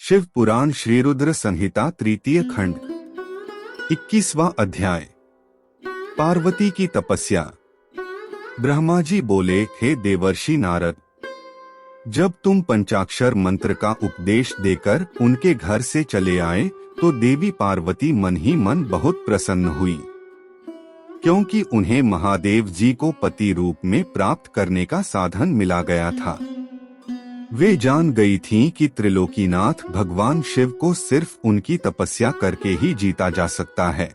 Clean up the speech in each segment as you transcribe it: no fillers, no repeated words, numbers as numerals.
शिव पुराण श्री रुद्र संहिता तृतीय खंड 21वां अध्याय। पार्वती की तपस्या। ब्रह्मा जी बोले, हे देवर्षि नारद, जब तुम पंचाक्षर मंत्र का उपदेश देकर उनके घर से चले आए तो देवी पार्वती मन ही मन बहुत प्रसन्न हुई, क्योंकि उन्हें महादेव जी को पति रूप में प्राप्त करने का साधन मिला गया था। वे जान गई थीं कि त्रिलोकीनाथ भगवान शिव को सिर्फ उनकी तपस्या करके ही जीता जा सकता है।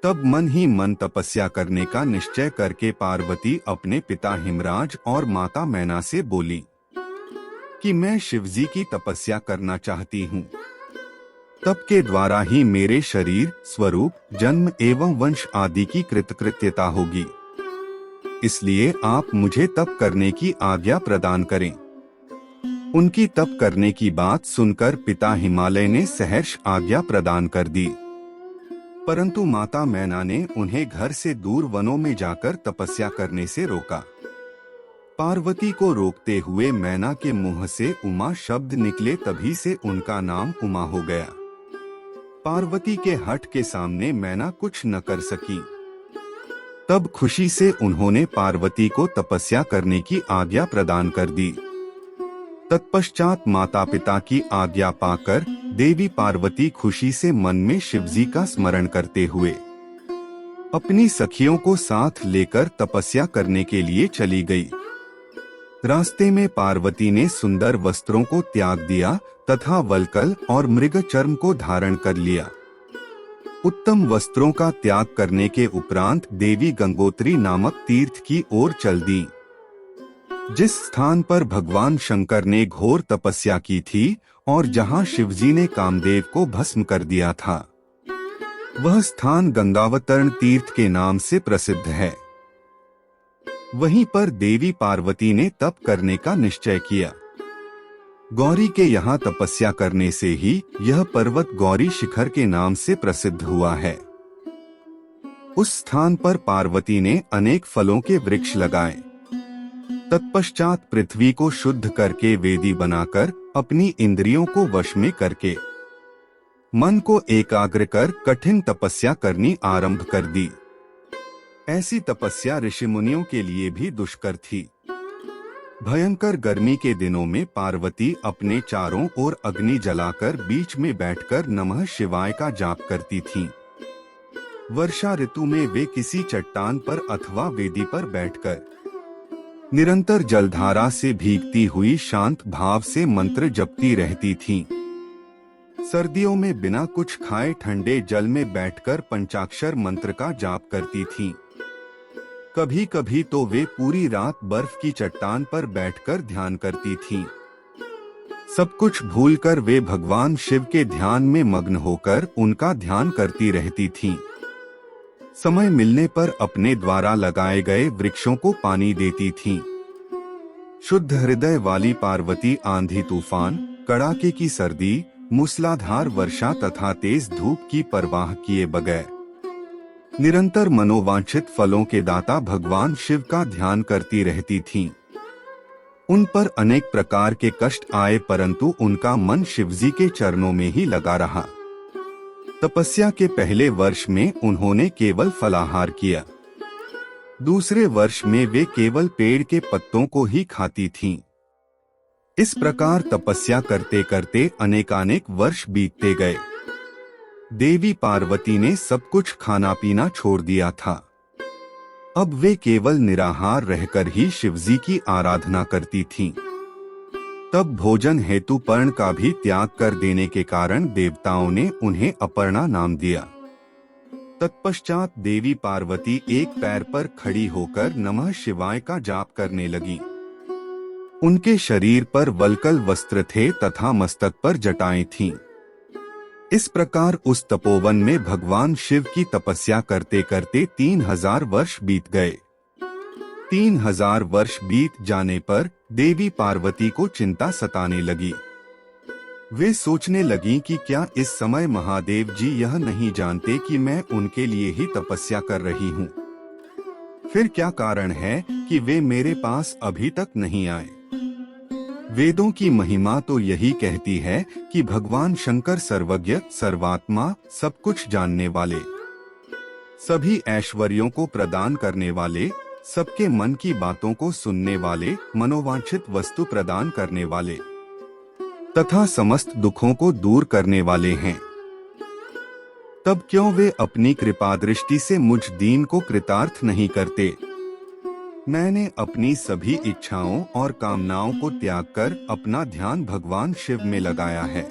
तब मन ही मन तपस्या करने का निश्चय करके पार्वती अपने पिता हिमराज और माता मैना से बोली कि मैं शिवजी की तपस्या करना चाहती हूँ। तप के द्वारा ही मेरे शरीर, स्वरूप, जन्म एवं वंश आदि की कृतकृत्यता होगी, इसलिए आप मुझे तप करने की आज्ञा प्रदान करें। उनकी तप करने की बात सुनकर पिता हिमालय ने सहर्ष आज्ञा प्रदान कर दी, परंतु माता मैना ने उन्हें घर से दूर वनों में जाकर तपस्या करने से रोका। पार्वती को रोकते हुए मैना के मुंह से उमा शब्द निकले, तभी से उनका नाम उमा हो गया। पार्वती के हठ के सामने मैना कुछ न कर सकी। तब खुशी से उन्होंने पार्वती को तपस्या करने की आज्ञा प्रदान कर दी। तत्पश्चात माता पिता की आज्ञा पाकर देवी पार्वती खुशी से मन में शिवजी का स्मरण करते हुए अपनी सखियों को साथ लेकर तपस्या करने के लिए चली गई। रास्ते में पार्वती ने सुंदर वस्त्रों को त्याग दिया तथा वल्कल और मृग चर्म को धारण कर लिया। उत्तम वस्त्रों का त्याग करने के उपरांत देवी गंगोत्री नामक तीर्थ की ओर चल दी, जिस स्थान पर भगवान शंकर ने घोर तपस्या की थी और जहां शिवजी ने कामदेव को भस्म कर दिया था। वह स्थान गंगावतरण तीर्थ के नाम से प्रसिद्ध है। वहीं पर देवी पार्वती ने तप करने का निश्चय किया। गौरी के यहाँ तपस्या करने से ही यह पर्वत गौरी शिखर के नाम से प्रसिद्ध हुआ है। उस स्थान पर पार्वती ने अनेक फलों के वृक्ष लगाए। तत्पश्चात पृथ्वी को शुद्ध करके वेदी बनाकर अपनी इंद्रियों को वश में करके मन को एकाग्र कर कठिन तपस्या करनी आरंभ कर दी। ऐसी तपस्या ऋषि मुनियों के लिए भी दुष्कर थी। भयंकर गर्मी के दिनों में पार्वती अपने चारों ओर अग्नि जलाकर बीच में बैठकर नमः शिवाय का जाप करती थीं। वर्षा ऋतु में वे किसी चट्टान पर अथवा वेदी पर बैठकर निरंतर जलधारा से भीगती हुई शांत भाव से मंत्र जपती रहती थीं। सर्दियों में बिना कुछ खाए ठंडे जल में बैठकर पंचाक्षर मंत्र का जाप करती थीं। कभी कभी तो वे पूरी रात बर्फ की चट्टान पर बैठकर ध्यान करती थीं। सब कुछ भूलकर वे भगवान शिव के ध्यान में मग्न होकर उनका ध्यान करती रहती थीं। समय मिलने पर अपने द्वारा लगाए गए वृक्षों को पानी देती थीं। शुद्ध हृदय वाली पार्वती आंधी तूफान, कड़ाके की सर्दी, मूसलाधार वर्षा तथा तेज धूप की परवाह किए बगैर निरंतर मनोवांछित फलों के दाता भगवान शिव का ध्यान करती रहती थीं। उन पर अनेक प्रकार के कष्ट आए, परंतु उनका मन शिवजी के चरणों में ही लगा रहा। तपस्या के पहले वर्ष में उन्होंने केवल फलाहार किया। दूसरे वर्ष में वे केवल पेड़ के पत्तों को ही खाती थीं। इस प्रकार तपस्या करते करते अनेकानेक वर्ष बीतते गए। देवी पार्वती ने सब कुछ खाना पीना छोड़ दिया था। अब वे केवल निराहार रहकर ही शिवजी की आराधना करती थीं। तब भोजन हेतु पर्ण का भी त्याग कर देने के कारण देवताओं ने उन्हें अपर्णा नाम दिया। तत्पश्चात देवी पार्वती एक पैर पर खड़ी होकर नमः शिवाय का जाप करने लगी। उनके शरीर पर वल्कल वस्त्र थे तथा मस्तक पर जटाएं थीं। इस प्रकार उस तपोवन में भगवान शिव की तपस्या करते करते 3000 वर्ष बीत गए। 3000 वर्ष बीत जाने पर देवी पार्वती को चिंता सताने लगी। वे सोचने लगी कि क्या इस समय महादेव जी यह नहीं जानते कि मैं उनके लिए ही तपस्या कर रही हूँ? फिर क्या कारण है कि वे मेरे पास अभी तक नहीं आए? वेदों की महिमा तो यही कहती है कि भगवान शंकर सर्वज्ञ, सर्वात्मा, सब कुछ जानने वाले, सभी ऐश्वर्यों को प्रदान करने वाले, सबके मन की बातों को सुनने वाले, मनोवांछित वस्तु प्रदान करने वाले तथा समस्त दुखों को दूर करने वाले हैं। तब क्यों वे अपनी कृपा दृष्टि से मुझ दीन को कृतार्थ नहीं करते? मैंने अपनी सभी इच्छाओं और कामनाओं को त्याग कर अपना ध्यान भगवान शिव में लगाया है।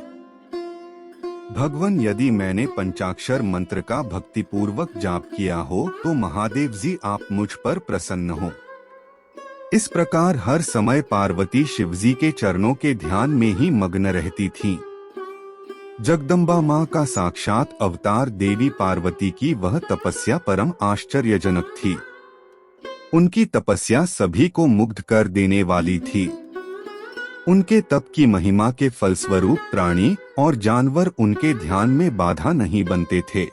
भगवान, यदि मैंने पंचाक्षर मंत्र का भक्तिपूर्वक जाप किया हो तो महादेव जी आप मुझ पर प्रसन्न हो। इस प्रकार हर समय पार्वती शिवजी के चरणों के ध्यान में ही मग्न रहती थीं। जगदम्बा माँ का साक्षात अवतार देवी पार्वती की वह तपस्या परम आश्चर्यजनक थी। उनकी तपस्या सभी को मुग्ध कर देने वाली थी। उनके तप की महिमा के फलस्वरूप प्राणी और जानवर उनके ध्यान में बाधा नहीं बनते थे।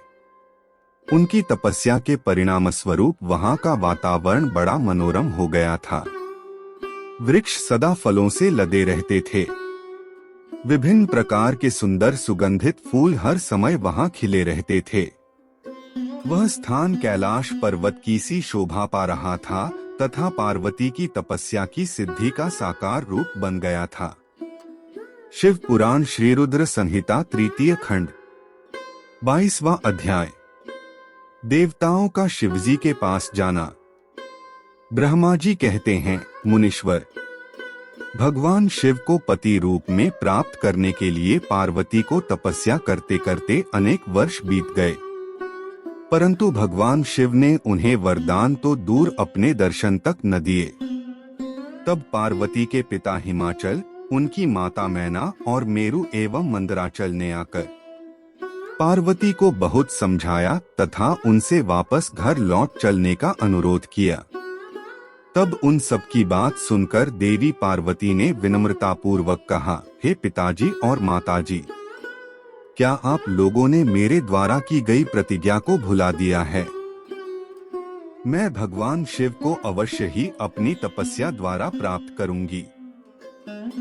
उनकी तपस्या के परिणाम स्वरूप वहाँ का वातावरण बड़ा मनोरम हो गया था। वृक्ष सदा फलों से लदे रहते थे। विभिन्न प्रकार के सुंदर सुगंधित फूल हर समय वहाँ खिले रहते थे। वह स्थान कैलाश पर्वत की सी शोभा पा रहा था तथा पार्वती की तपस्या की सिद्धि का साकार रूप बन गया था। शिव पुराण श्री रुद्र संहिता तृतीय खंड 22वां अध्याय। देवताओं का शिवजी के पास जाना। ब्रह्मा जी कहते हैं, मुनीश्वर, भगवान शिव को पति रूप में प्राप्त करने के लिए पार्वती को तपस्या करते करते अनेक वर्ष बीत गए, परंतु भगवान शिव ने उन्हें वरदान तो दूर अपने दर्शन तक न दिए। तब पार्वती के पिता हिमाचल, उनकी माता मैना और मेरु एवं मंदराचल ने आकर पार्वती को बहुत समझाया तथा उनसे वापस घर लौट चलने का अनुरोध किया। तब उन सब की बात सुनकर देवी पार्वती ने विनम्रतापूर्वक कहा, हे पिताजी और माताजी, क्या आप लोगों ने मेरे द्वारा की गई प्रतिज्ञा को भुला दिया है? मैं भगवान शिव को अवश्य ही अपनी तपस्या द्वारा प्राप्त करूंगी।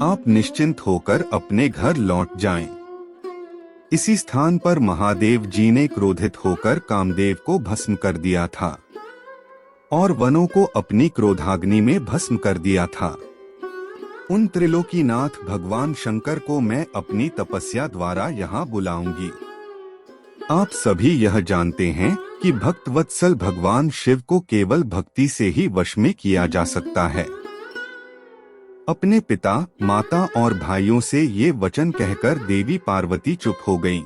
आप निश्चिंत होकर अपने घर लौट जाएं। इसी स्थान पर महादेव जी ने क्रोधित होकर कामदेव को भस्म कर दिया था और वनों को अपनी क्रोधाग्नि में भस्म कर दिया था। उन त्रिलोकीनाथ भगवान शंकर को मैं अपनी तपस्या द्वारा यहाँ बुलाऊंगी। आप सभी यह जानते हैं कि भक्तवत्सल भगवान शिव को केवल भक्ति से ही वश में किया जा सकता है। अपने पिता, माता और भाइयों से ये वचन कहकर देवी पार्वती चुप हो गईं।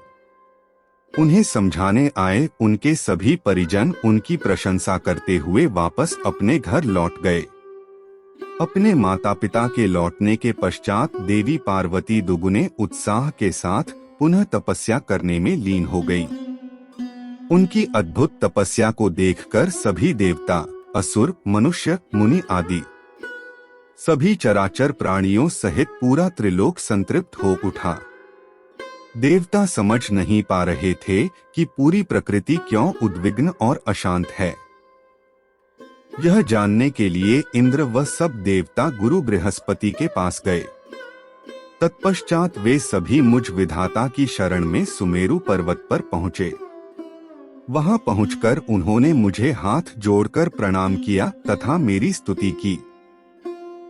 उन्हें समझाने आए उनके सभी परिजन उनकी प्रशंसा करते हुए वापस अपने घर लौट गए। अपने माता पिता के लौटने के पश्चात देवी पार्वती दुगुने उत्साह के साथ पुनः तपस्या करने में लीन हो गई। उनकी अद्भुत तपस्या को देखकर सभी देवता, असुर, मनुष्य, मुनि आदि सभी चराचर प्राणियों सहित पूरा त्रिलोक संतृप्त हो उठा। देवता समझ नहीं पा रहे थे कि पूरी प्रकृति क्यों उद्विग्न और अशांत है। यह जानने के लिए इंद्र व सब देवता गुरु बृहस्पति के पास गए। तत्पश्चात वे सभी मुझ विधाता की शरण में सुमेरु पर्वत पर पहुँचे। वहां पहुंचकर उन्होंने मुझे हाथ जोड़कर प्रणाम किया तथा मेरी स्तुति की।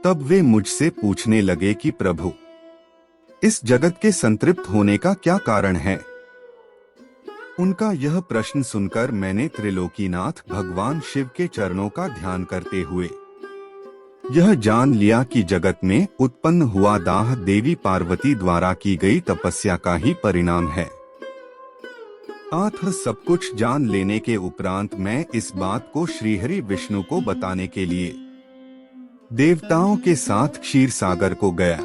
तब वे मुझसे पूछने लगे कि प्रभु, इस जगत के संतृप्त होने का क्या कारण है? उनका यह प्रश्न सुनकर मैंने त्रिलोकीनाथ भगवान शिव के चरणों का ध्यान करते हुए यह जान लिया कि जगत में उत्पन्न हुआ दाह देवी पार्वती द्वारा की गई तपस्या का ही परिणाम है। सब कुछ जान लेने के उपरांत मैं इस बात को श्रीहरि विष्णु को बताने के लिए देवताओं के साथ क्षीर सागर को गया।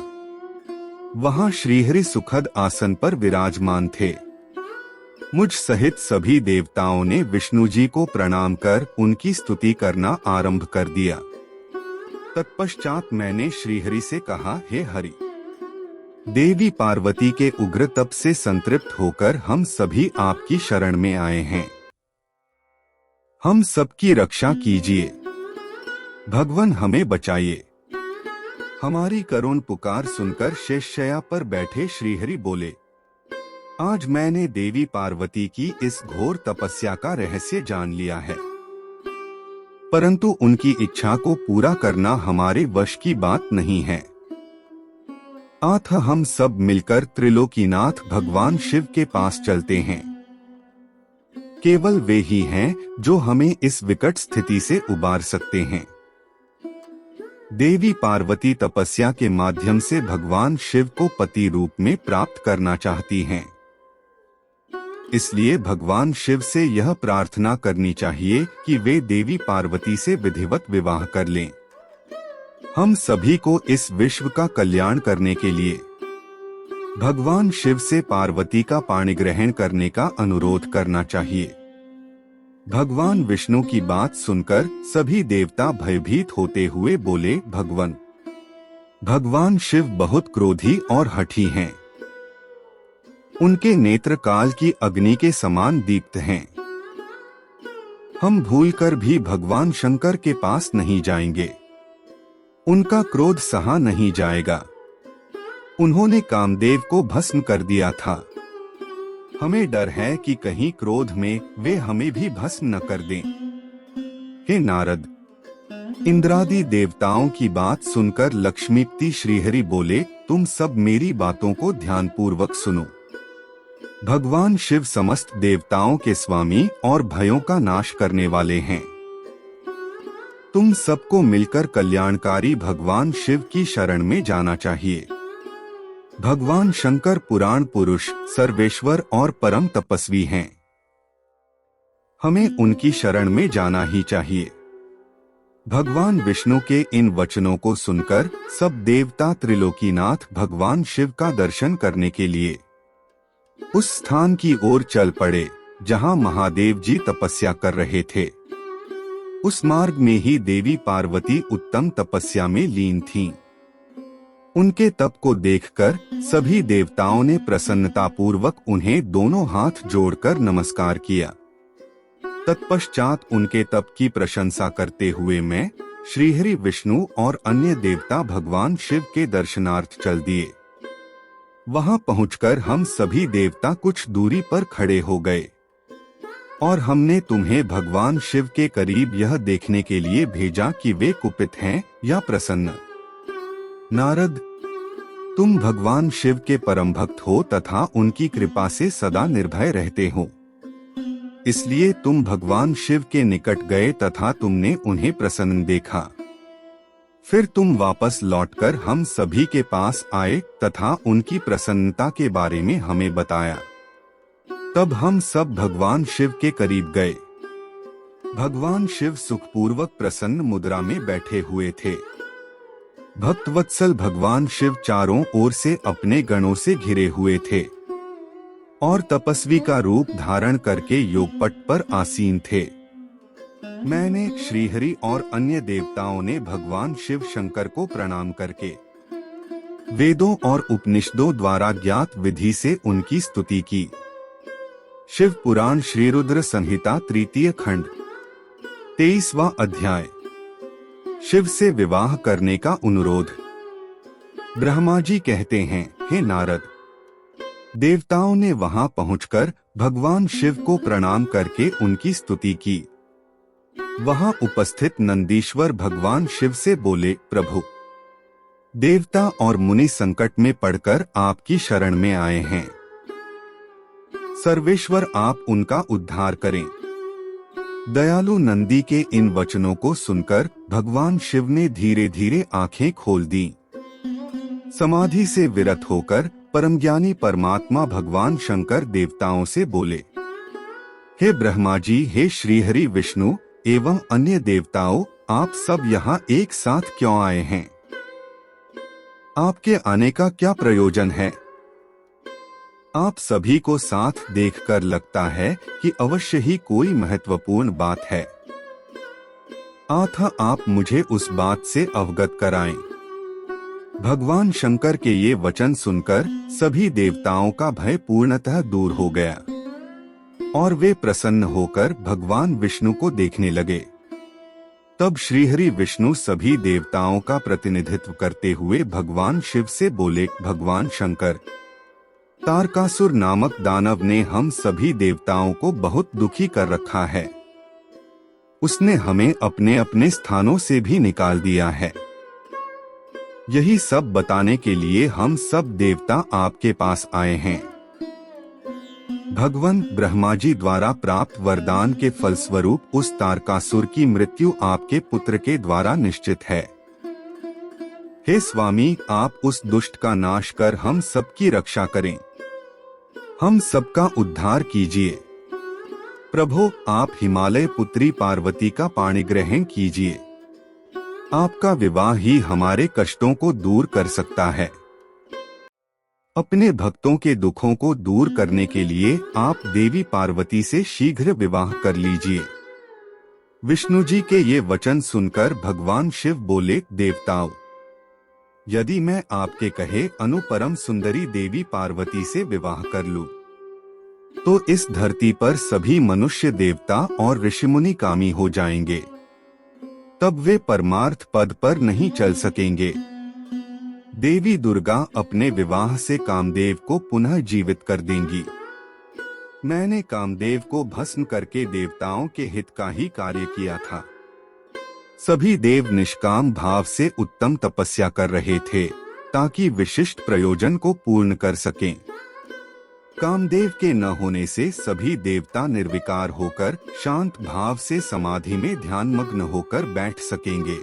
वहां श्रीहरि सुखद आसन पर विराजमान थे। मुझ सहित सभी देवताओं ने विष्णु जी को प्रणाम कर उनकी स्तुति करना आरंभ कर दिया। तत्पश्चात मैंने श्रीहरि से कहा, हे हरि, देवी पार्वती के उग्र तप से संतृप्त होकर हम सभी आपकी शरण में आए हैं। हम सबकी रक्षा कीजिए। भगवान हमें बचाइए। हमारी करुण पुकार सुनकर शेषशय्या पर बैठे श्रीहरि बोले, आज मैंने देवी पार्वती की इस घोर तपस्या का रहस्य जान लिया है, परंतु उनकी इच्छा को पूरा करना हमारे वश की बात नहीं है। अतः हम सब मिलकर त्रिलोकीनाथ भगवान शिव के पास चलते हैं। केवल वे ही हैं जो हमें इस विकट स्थिति से उबार सकते हैं। देवी पार्वती तपस्या के माध्यम से भगवान शिव को पति रूप में प्राप्त करना चाहती हैं। इसलिए भगवान शिव से यह प्रार्थना करनी चाहिए कि वे देवी पार्वती से विधिवत विवाह कर लें। हम सभी को इस विश्व का कल्याण करने के लिए भगवान शिव से पार्वती का पाणिग्रहण करने का अनुरोध करना चाहिए। भगवान विष्णु की बात सुनकर सभी देवता भयभीत होते हुए बोले, भगवान शिव बहुत क्रोधी और हठी हैं। उनके नेत्र काल की अग्नि के समान दीप्त हैं। हम भूलकर भी भगवान शंकर के पास नहीं जाएंगे। उनका क्रोध सहा नहीं जाएगा। उन्होंने कामदेव को भस्म कर दिया था। हमें डर है कि कहीं क्रोध में वे हमें भी भस्म न कर दें। हे नारद, इंद्रादि देवताओं की बात सुनकर लक्ष्मीपति श्रीहरि बोले, तुम सब मेरी बातों को ध्यानपूर्वक सुनो। भगवान शिव समस्त देवताओं के स्वामी और भयों का नाश करने वाले हैं। तुम सबको मिलकर कल्याणकारी भगवान शिव की शरण में जाना चाहिए। भगवान शंकर पुराण पुरुष, सर्वेश्वर और परम तपस्वी हैं। हमें उनकी शरण में जाना ही चाहिए। भगवान विष्णु के इन वचनों को सुनकर सब देवता त्रिलोकीनाथ भगवान शिव का दर्शन करने के लिए उस स्थान की ओर चल पड़े जहां महादेव जी तपस्या कर रहे थे। उस मार्ग में ही देवी पार्वती उत्तम तपस्या में लीन थीं। उनके तप को देखकर सभी देवताओं ने प्रसन्नतापूर्वक उन्हें दोनों हाथ जोड़कर नमस्कार किया। तत्पश्चात उनके तप की प्रशंसा करते हुए मैं, श्रीहरि, विष्णु और अन्य देवता भगवान शिव के दर्शनार्थ चल दिए। वहां पहुंचकर हम सभी देवता कुछ दूरी पर खड़े हो गए और हमने तुम्हें भगवान शिव के करीब यह देखने के लिए भेजा कि वे कुपित हैं या प्रसन्न। नारद, तुम भगवान शिव के परम भक्त हो तथा उनकी कृपा से सदा निर्भय रहते हो। इसलिए तुम भगवान शिव के निकट गए तथा तुमने उन्हें प्रसन्न देखा। फिर तुम वापस लौटकर हम सभी के पास आए तथा उनकी प्रसन्नता के बारे में हमें बताया। तब हम सब भगवान शिव के करीब गए। भगवान शिव सुखपूर्वक प्रसन्न मुद्रा में बैठे हुए थे। भक्तवत्सल भगवान शिव चारों ओर से अपने गणों से घिरे हुए थे और तपस्वी का रूप धारण करके योगपट पर आसीन थे। मैंने, श्रीहरि और अन्य देवताओं ने भगवान शिव शंकर को प्रणाम करके वेदों और उपनिषदों द्वारा ज्ञात विधि से उनकी स्तुति की। शिव पुराण श्री रुद्र संहिता तृतीय खंड 23वां अध्याय। शिव से विवाह करने का अनुरोध। ब्रह्मा जी कहते हैं, हे नारद, देवताओं ने वहां पहुंचकर भगवान शिव को प्रणाम करके उनकी स्तुति की। वहां उपस्थित नंदीश्वर भगवान शिव से बोले, प्रभु, देवता और मुनि संकट में पड़कर आपकी शरण में आए हैं। सर्वेश्वर, आप उनका उद्धार करें। दयालु नंदी के इन वचनों को सुनकर भगवान शिव ने धीरे धीरे आंखें खोल दी। समाधि से विरत होकर परमज्ञानी परमात्मा भगवान शंकर देवताओं से बोले, हे ब्रह्मा जी, हे श्रीहरि, विष्णु एवं अन्य देवताओं, आप सब यहाँ एक साथ क्यों आए हैं? आपके आने का क्या प्रयोजन है? आप सभी को साथ देखकर लगता है कि अवश्य ही कोई महत्वपूर्ण बात है। अतः आप मुझे उस बात से अवगत कराएं। भगवान शंकर के ये वचन सुनकर सभी देवताओं का भय पूर्णतः दूर हो गया और वे प्रसन्न होकर भगवान विष्णु को देखने लगे। तब श्रीहरि विष्णु सभी देवताओं का प्रतिनिधित्व करते हुए भगवान शिव से बोले, भगवान शंकर, तारकासुर नामक दानव ने हम सभी देवताओं को बहुत दुखी कर रखा है। उसने हमें अपने अपने स्थानों से भी निकाल दिया है। यही सब बताने के लिए हम सब देवता आपके पास आए हैं। भगवान ब्रह्मा जी द्वारा प्राप्त वरदान के फलस्वरूप उस तारकासुर की मृत्यु आपके पुत्र के द्वारा निश्चित है। हे स्वामी, आप उस दुष्ट का नाश कर हम सबकी रक्षा करें, हम सबका उद्धार कीजिए। प्रभु, आप हिमालय पुत्री पार्वती का पाणिग्रहण कीजिए। आपका विवाह ही हमारे कष्टों को दूर कर सकता है। अपने भक्तों के दुखों को दूर करने के लिए आप देवी पार्वती से शीघ्र विवाह कर लीजिए। विष्णु जी के ये वचन सुनकर भगवान शिव बोले, देवताओं, यदि मैं आपके कहे अनुपरम सुंदरी देवी पार्वती से विवाह कर लूं, तो इस धरती पर सभी मनुष्य, देवता और ऋषिमुनि कामी हो जाएंगे। तब वे परमार्थ पद पर नहीं चल सकेंगे। देवी दुर्गा अपने विवाह से कामदेव को पुनः जीवित कर देंगी। मैंने कामदेव को भस्म करके देवताओं के हित का ही कार्य किया था। सभी देव निष्काम भाव से उत्तम तपस्या कर रहे थे ताकि विशिष्ट प्रयोजन को पूर्ण कर सकें। कामदेव के न होने से सभी देवता निर्विकार होकर शांत भाव से समाधि में ध्यानमग्न होकर बैठ सकेंगे।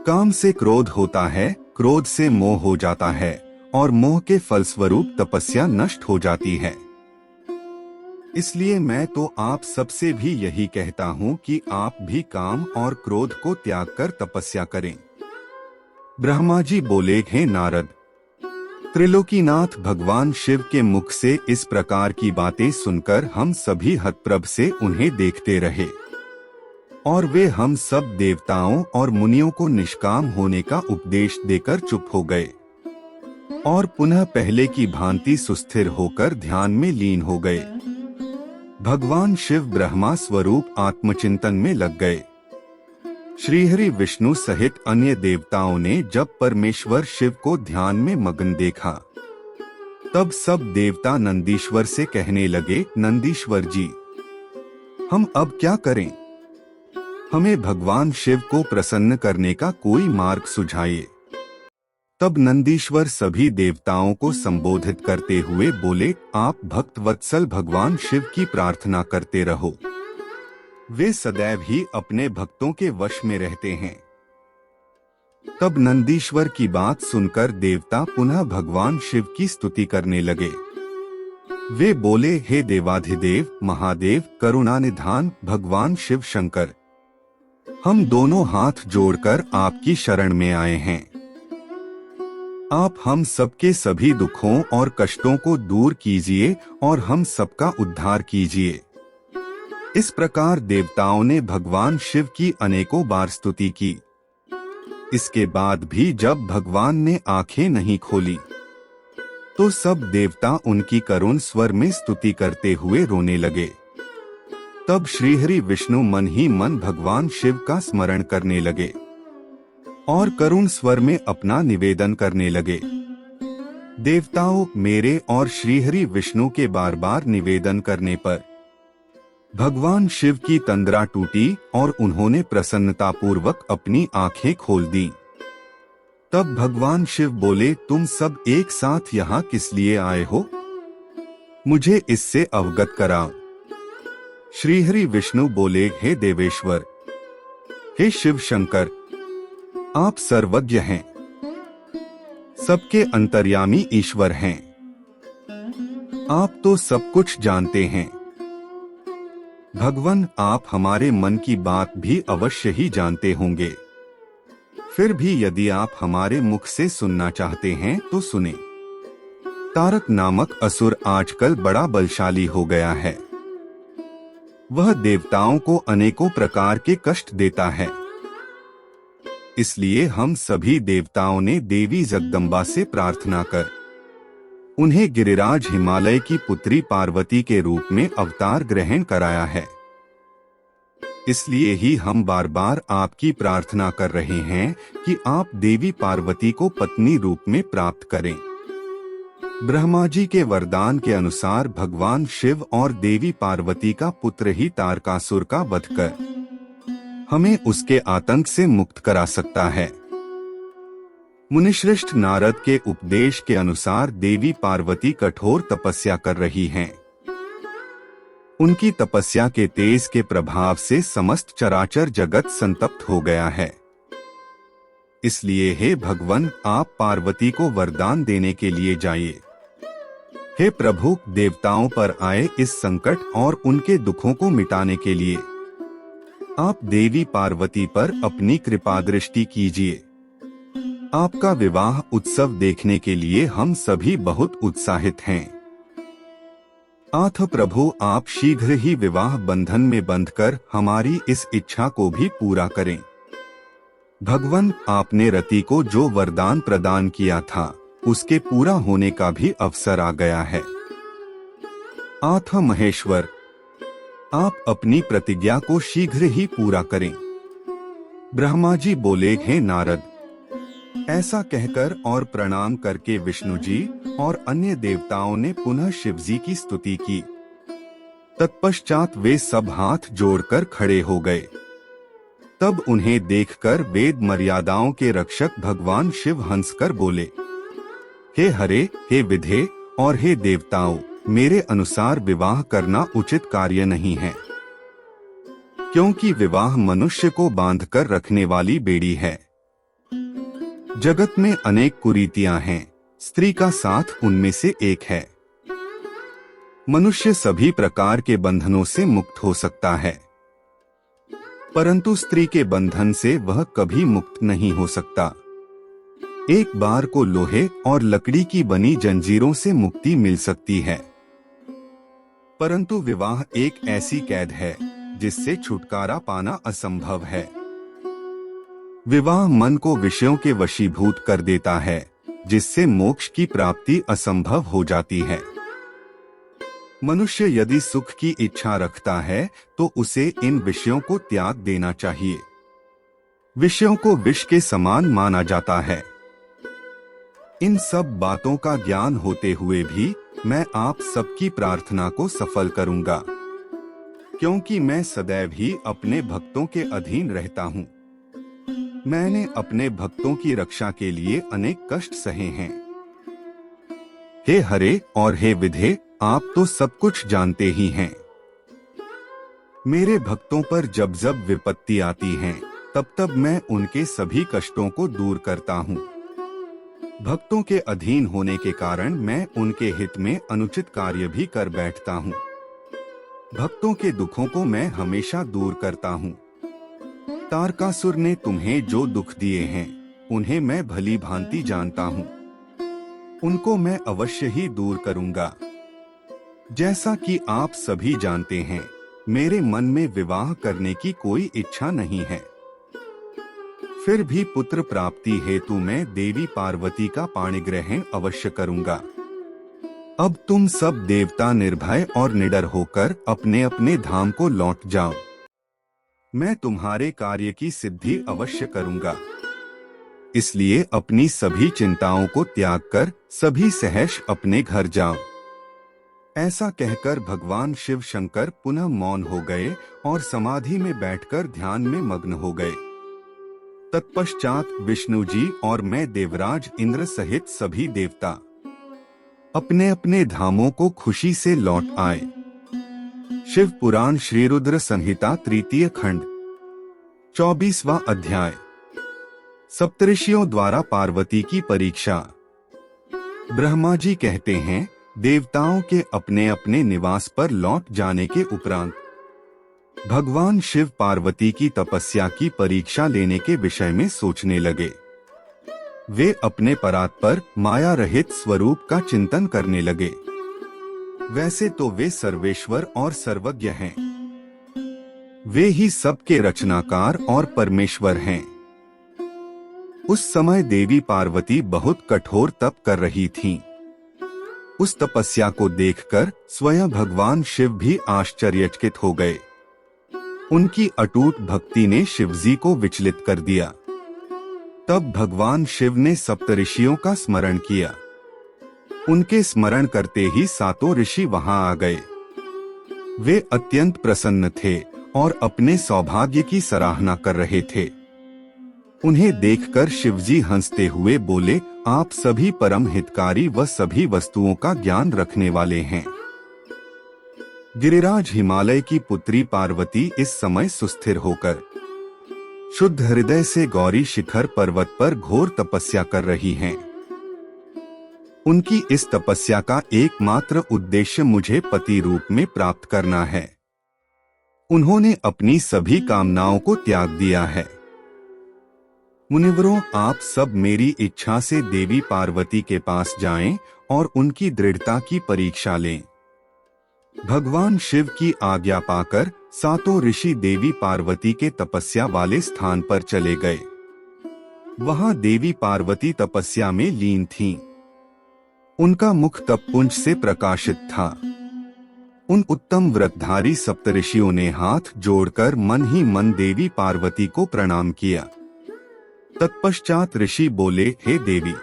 काम से क्रोध होता है, क्रोध से मोह हो जाता है और मोह के फलस्वरूप तपस्या नष्ट हो जाती है। इसलिए मैं तो आप सबसे भी यही कहता हूँ कि आप भी काम और क्रोध को त्याग कर तपस्या करें। ब्रह्मा जी बोले, हे नारद, त्रिलोकीनाथ भगवान शिव के मुख से इस प्रकार की बातें सुनकर हम सभी हतप्रभ से उन्हें देखते रहे और वे हम सब देवताओं और मुनियों को निष्काम होने का उपदेश देकर चुप हो गए और पुनः पहले की भांति सुस्थिर होकर ध्यान में लीन हो गए। भगवान शिव ब्रह्मा स्वरूप आत्मचिंतन में लग गए। श्रीहरि विष्णु सहित अन्य देवताओं ने जब परमेश्वर शिव को ध्यान में मग्न देखा, तब सब देवता नंदीश्वर से कहने लगे, नंदीश्वर जी, हम अब क्या करें? हमें भगवान शिव को प्रसन्न करने का कोई मार्ग सुझाइए। तब नंदीश्वर सभी देवताओं को संबोधित करते हुए बोले, आप भक्त वत्सल भगवान शिव की प्रार्थना करते रहो। वे सदैव ही अपने भक्तों के वश में रहते हैं। तब नंदीश्वर की बात सुनकर देवता पुनः भगवान शिव की स्तुति करने लगे। वे बोले, हे देवाधिदेव महादेव करुणानिधान भगवान शिव शंकर, हम दोनों हाथ जोड़कर आपकी शरण में आए हैं। आप हम सबके सभी दुखों और कष्टों को दूर कीजिए और हम सबका उद्धार कीजिए। इस प्रकार देवताओं ने भगवान शिव की अनेकों बार स्तुति की। इसके बाद भी जब भगवान ने आंखें नहीं खोली, तो सब देवता उनकी करुण स्वर में स्तुति करते हुए रोने लगे। तब श्रीहरि विष्णु मन ही मन भगवान शिव का स्मरण करने लगे और करुण स्वर में अपना निवेदन करने लगे। देवताओं, मेरे और श्रीहरि विष्णु के बार बार निवेदन करने पर भगवान शिव की तंद्रा टूटी और उन्होंने प्रसन्नतापूर्वक अपनी आंखें खोल दी। तब भगवान शिव बोले, तुम सब एक साथ यहाँ किस लिए आए हो? मुझे इससे अवगत कराओ। श्रीहरि विष्णु बोले, हे देवेश्वर, हे शिव शंकर, आप सर्वज्ञ हैं, सबके अंतर्यामी ईश्वर हैं। आप तो सब कुछ जानते हैं। भगवान, आप हमारे मन की बात भी अवश्य ही जानते होंगे। फिर भी यदि आप हमारे मुख से सुनना चाहते हैं तो सुने। तारक नामक असुर आजकल बड़ा बलशाली हो गया है। वह देवताओं को अनेकों प्रकार के कष्ट देता है। इसलिए हम सभी देवताओं ने देवी जगदम्बा से प्रार्थना कर उन्हें गिरिराज हिमालय की पुत्री पार्वती के रूप में अवतार ग्रहण कराया है। इसलिए ही हम बार बार आपकी प्रार्थना कर रहे हैं कि आप देवी पार्वती को पत्नी रूप में प्राप्त करें। ब्रह्मा जी के वरदान के अनुसार भगवान शिव और देवी पार्वती का पुत्र ही तारकासुर का वध कर हमें उसके आतंक से मुक्त करा सकता है। मुनिश्रेष्ठ नारद के उपदेश के अनुसार देवी पार्वती कठोर तपस्या कर रही हैं। उनकी तपस्या के तेज के प्रभाव से समस्त चराचर जगत संतप्त हो गया है। इसलिए हे भगवान, आप पार्वती को वरदान देने के लिए जाइए। हे प्रभु, देवताओं पर आए इस संकट और उनके दुखों को मिटाने के लिए आप देवी पार्वती पर अपनी कृपा दृष्टि कीजिए। आपका विवाह उत्सव देखने के लिए हम सभी बहुत उत्साहित हैं। आथ प्रभु, आप शीघ्र ही विवाह बंधन में बंधकर हमारी इस इच्छा को भी पूरा करें। भगवान, आपने रति को जो वरदान प्रदान किया था उसके पूरा होने का भी अवसर आ गया है। आथ महेश्वर, आप अपनी प्रतिज्ञा को शीघ्र ही पूरा करें। ब्रह्मा जी बोले, हे नारद, ऐसा कहकर और प्रणाम करके विष्णु जी और अन्य देवताओं ने पुनः शिव जी की स्तुति की। तत्पश्चात वे सब हाथ जोड़कर खड़े हो गए। तब उन्हें देखकर वेद मर्यादाओं के रक्षक भगवान शिव हंसकर बोले, हे हरे, हे विधे और हे देवताओं, मेरे अनुसार विवाह करना उचित कार्य नहीं है, क्योंकि विवाह मनुष्य को बांधकर रखने वाली बेड़ी है। जगत में अनेक कुरीतियां हैं, स्त्री का साथ उनमें से एक है। मनुष्य सभी प्रकार के बंधनों से मुक्त हो सकता है, परंतु स्त्री के बंधन से वह कभी मुक्त नहीं हो सकता। एक बार को लोहे और लकड़ी की बनी जंजीरों से मुक्ति मिल सकती है, परंतु विवाह एक ऐसी कैद है जिससे छुटकारा पाना असंभव है। विवाह मन को विषयों के वशीभूत कर देता है, जिससे मोक्ष की प्राप्ति असंभव हो जाती है। मनुष्य यदि सुख की इच्छा रखता है तो उसे इन विषयों को त्याग देना चाहिए। विषयों को विष के समान माना जाता है। इन सब बातों का ज्ञान होते हुए भी मैं आप सबकी प्रार्थना को सफल करूंगा, क्योंकि मैं सदैव ही अपने भक्तों के अधीन रहता हूँ। मैंने अपने भक्तों की रक्षा के लिए अनेक कष्ट सहे हैं। हे हरे और हे विधे, आप तो सब कुछ जानते ही हैं। मेरे भक्तों पर जब जब विपत्ति आती है तब तब मैं उनके सभी कष्टों को दूर करता हूँ। भक्तों के अधीन होने के कारण मैं उनके हित में अनुचित कार्य भी कर बैठता हूँ। भक्तों के दुखों को मैं हमेशा दूर करता हूँ। तारकासुर ने तुम्हें जो दुख दिए हैं उन्हें मैं भली भांति जानता हूँ। उनको मैं अवश्य ही दूर करूंगा। जैसा कि आप सभी जानते हैं, मेरे मन में विवाह करने की कोई इच्छा नहीं है। फिर भी पुत्र प्राप्ति हेतु मैं देवी पार्वती का पाणिग्रहण अवश्य करूंगा। अब तुम सब देवता निर्भय और निडर होकर अपने अपने धाम को लौट जाओ। मैं तुम्हारे कार्य की सिद्धि अवश्य करूंगा। इसलिए अपनी सभी चिंताओं को त्याग कर सभी सहर्ष अपने घर जाओ। ऐसा कहकर भगवान शिव शंकर पुनः मौन हो गए और समाधि में बैठकर ध्यान में मग्न हो गए। तत्पश्चात विष्णु जी और मैं देवराज इंद्र सहित सभी देवता अपने अपने धामों को खुशी से लौट आए। शिव पुराण श्री रुद्र संहिता तृतीय खंड 24वां अध्याय। सप्तऋषियों द्वारा पार्वती की परीक्षा। ब्रह्मा जी कहते हैं, देवताओं के अपने अपने निवास पर लौट जाने के उपरांत भगवान शिव पार्वती की तपस्या की परीक्षा लेने के विषय में सोचने लगे। वे अपने परात्पर माया रहित स्वरूप का चिंतन करने लगे। वैसे तो वे सर्वेश्वर और सर्वज्ञ हैं। वे ही सबके रचनाकार और परमेश्वर हैं। उस समय देवी पार्वती बहुत कठोर तप कर रही थीं। उस तपस्या को देखकर स्वयं भगवान शिव भी आश्चर्यचकित हो गए। उनकी अटूट भक्ति ने शिवजी को विचलित कर दिया। तब भगवान शिव ने सप्तऋषियों का स्मरण किया। उनके स्मरण करते ही सातों ऋषि वहां आ गए। वे अत्यंत प्रसन्न थे और अपने सौभाग्य की सराहना कर रहे थे। उन्हें देखकर शिवजी हंसते हुए बोले, आप सभी परम हितकारी व सभी वस्तुओं का ज्ञान रखने वाले हैं। गिरिराज हिमालय की पुत्री पार्वती इस समय सुस्थिर होकर शुद्ध हृदय से गौरी शिखर पर्वत पर घोर तपस्या कर रही हैं। उनकी इस तपस्या का एकमात्र उद्देश्य मुझे पति रूप में प्राप्त करना है। उन्होंने अपनी सभी कामनाओं को त्याग दिया है। मुनिवरों, आप सब मेरी इच्छा से देवी पार्वती के पास जाएं और उनकी दृढ़ता की परीक्षा लें। भगवान शिव की आज्ञा पाकर सातों ऋषि देवी पार्वती के तपस्या वाले स्थान पर चले गए। वहां देवी पार्वती तपस्या में लीन थीं। उनका मुख तपपुंज से प्रकाशित था। उन उत्तम व्रतधारी सप्तऋषियों ने हाथ जोड़कर मन ही मन देवी पार्वती को प्रणाम किया। तत्पश्चात ऋषि बोले, हे देवी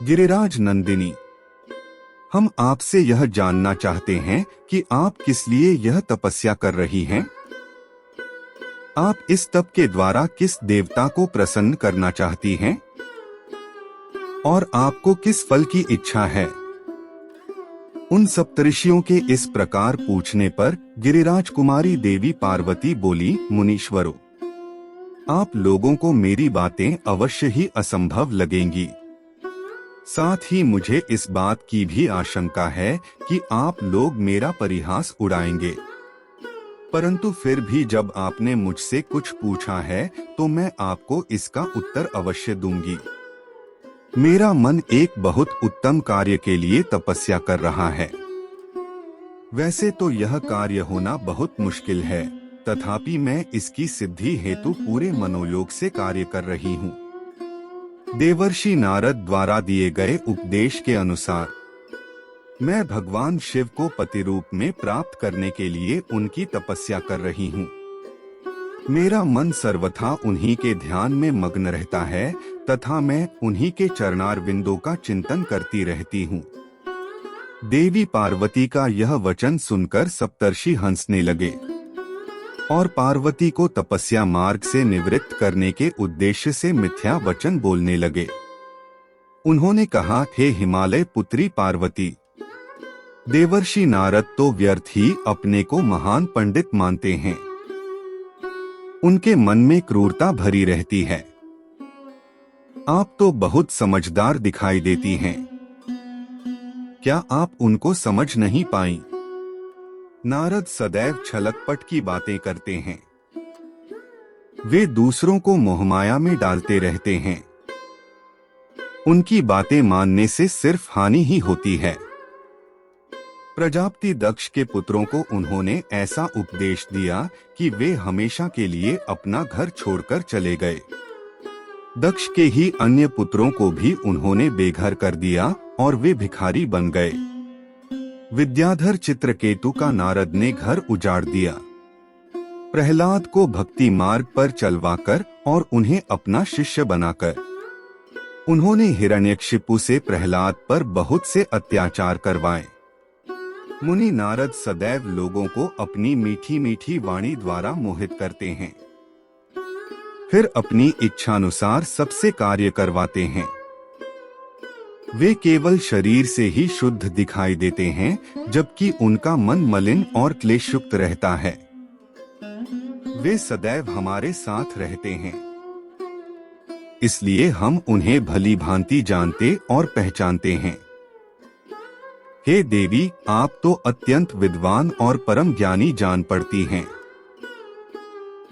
गिरिराज नंदिनी, हम आपसे यह जानना चाहते हैं कि आप किस लिए यह तपस्या कर रही हैं? आप इस तप के द्वारा किस देवता को प्रसन्न करना चाहती हैं? और आपको किस फल की इच्छा है? उन सप्तऋषियों के इस प्रकार पूछने पर गिरिराज कुमारी देवी पार्वती बोली, मुनीश्वरों, आप लोगों को मेरी बातें अवश्य ही असंभव लगेंगी। साथ ही मुझे इस बात की भी आशंका है कि आप लोग मेरा परिहास उड़ाएंगे। परंतु फिर भी जब आपने मुझसे कुछ पूछा है तो मैं आपको इसका उत्तर अवश्य दूंगी। मेरा मन एक बहुत उत्तम कार्य के लिए तपस्या कर रहा है। वैसे तो यह कार्य होना बहुत मुश्किल है, तथापि मैं इसकी सिद्धि हेतु पूरे मनोयोग से कार्य कर रही हूँ। देवर्षि नारद द्वारा दिए गए उपदेश के अनुसार मैं भगवान शिव को पति रूप में प्राप्त करने के लिए उनकी तपस्या कर रही हूँ। मेरा मन सर्वथा उन्हीं के ध्यान में मग्न रहता है तथा मैं उन्हीं के चरणारविंदों का चिंतन करती रहती हूँ। देवी पार्वती का यह वचन सुनकर सप्तर्षि हंसने लगे और पार्वती को तपस्या मार्ग से निवृत्त करने के उद्देश्य से मिथ्या वचन बोलने लगे। उन्होंने कहा, हे हिमालय पुत्री पार्वती, देवर्षि नारद तो व्यर्थ ही अपने को महान पंडित मानते हैं। उनके मन में क्रूरता भरी रहती है। आप तो बहुत समझदार दिखाई देती हैं। क्या आप उनको समझ नहीं पाई? नारद सदैव छलकपट की बातें करते हैं। वे दूसरों को मोहमाया में डालते रहते हैं। उनकी बातें मानने से सिर्फ हानि ही होती है। प्रजापति दक्ष के पुत्रों को उन्होंने ऐसा उपदेश दिया कि वे हमेशा के लिए अपना घर छोड़कर चले गए। दक्ष के ही अन्य पुत्रों को भी उन्होंने बेघर कर दिया और वे भिखारी बन गए। विद्याधर चित्रकेतु का नारद ने घर उजाड़ दिया। प्रहलाद को भक्ति मार्ग पर चलवाकर और उन्हें अपना शिष्य बनाकर उन्होंने हिरण्यकशिपु से प्रहलाद पर बहुत से अत्याचार करवाए। मुनि नारद सदैव लोगों को अपनी मीठी मीठी वाणी द्वारा मोहित करते हैं, फिर अपनी इच्छानुसार सबसे कार्य करवाते हैं। वे केवल शरीर से ही शुद्ध दिखाई देते हैं, जबकि उनका मन मलिन और क्लेशयुक्त रहता है। वे सदैव हमारे साथ रहते हैं, इसलिए हम उन्हें भली भांति जानते और पहचानते हैं। हे देवी, आप तो अत्यंत विद्वान और परम ज्ञानी जान पड़ती हैं।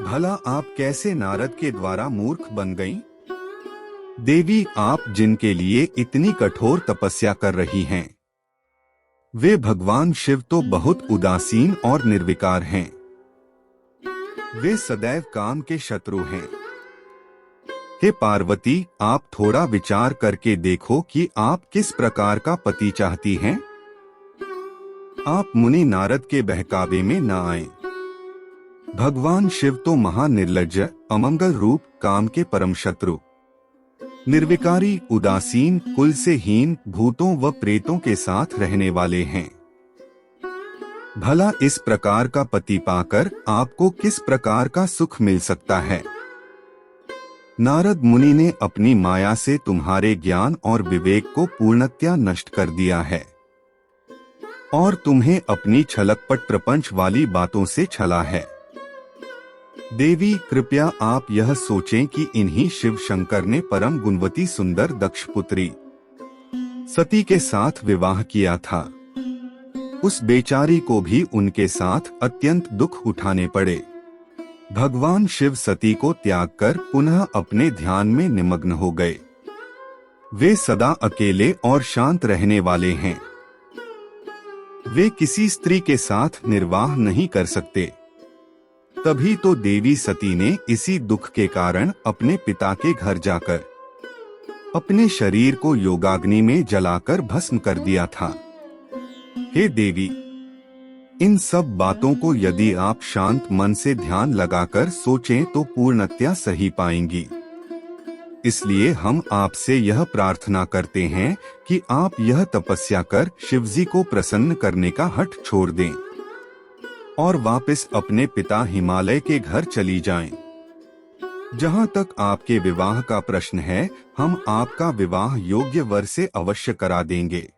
भला आप कैसे नारद के द्वारा मूर्ख बन गईं? देवी, आप जिनके लिए इतनी कठोर तपस्या कर रही हैं, वे भगवान शिव तो बहुत उदासीन और निर्विकार हैं। वे सदैव काम के शत्रु हैं। हे पार्वती, आप थोड़ा विचार करके देखो कि आप किस प्रकार का पति चाहती हैं। आप मुनि नारद के बहकावे में न आएं। भगवान शिव तो महानिर्लज्ज, अमंगल रूप, काम के परम शत्रु, निर्विकारी, उदासीन, कुल से हीन, भूतों व प्रेतों के साथ रहने वाले हैं। भला इस प्रकार का पति पाकर आपको किस प्रकार का सुख मिल सकता है? नारद मुनि ने अपनी माया से तुम्हारे ज्ञान और विवेक को पूर्णतया नष्ट कर दिया है और तुम्हें अपनी छलकपट प्रपंच वाली बातों से छला है। देवी, कृपया आप यह सोचें कि इन्हीं शिव शंकर ने परम गुणवती सुंदर दक्ष पुत्री सती के साथ विवाह किया था। उस बेचारी को भी उनके साथ अत्यंत दुख उठाने पड़े। भगवान शिव सती को त्याग कर पुनः अपने ध्यान में निमग्न हो गए। वे सदा अकेले और शांत रहने वाले हैं। वे किसी स्त्री के साथ निर्वाह नहीं कर सकते। तभी तो देवी सती ने इसी दुख के कारण अपने पिता के घर जाकर अपने शरीर को योगाग्नि में जलाकर भस्म कर दिया था। हे देवी, इन सब बातों को यदि आप शांत मन से ध्यान लगाकर सोचें तो पूर्णतया सही पाएंगी। इसलिए हम आपसे यह प्रार्थना करते हैं कि आप यह तपस्या कर शिवजी को प्रसन्न करने का हठ छोड़ दें और वापस अपने पिता हिमालय के घर चली जाएं। जहां तक आपके विवाह का प्रश्न है, हम आपका विवाह योग्य वर से अवश्य करा देंगे।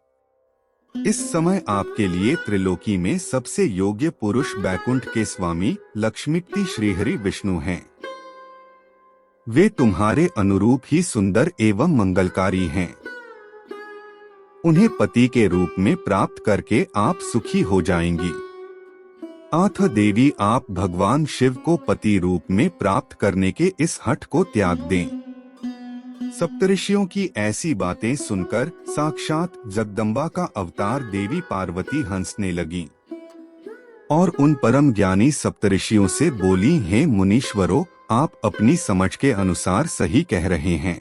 इस समय आपके लिए त्रिलोकी में सबसे योग्य पुरुष बैकुंठ के स्वामी लक्ष्मीपति श्रीहरि विष्णु हैं। वे तुम्हारे अनुरूप ही सुंदर एवं मंगलकारी हैं। उन्हें पति के रूप में प्राप्त करके आप सुखी हो जाएंगी। अथ देवी, आप भगवान शिव को पति रूप में प्राप्त करने के इस हठ को त्याग दें। सप्तऋषियों की ऐसी बातें सुनकर साक्षात जगदम्बा का अवतार देवी पार्वती हंसने लगी और उन परम ज्ञानी सप्तऋषियों से बोली, हे मुनीश्वरों, आप अपनी समझ के अनुसार सही कह रहे हैं,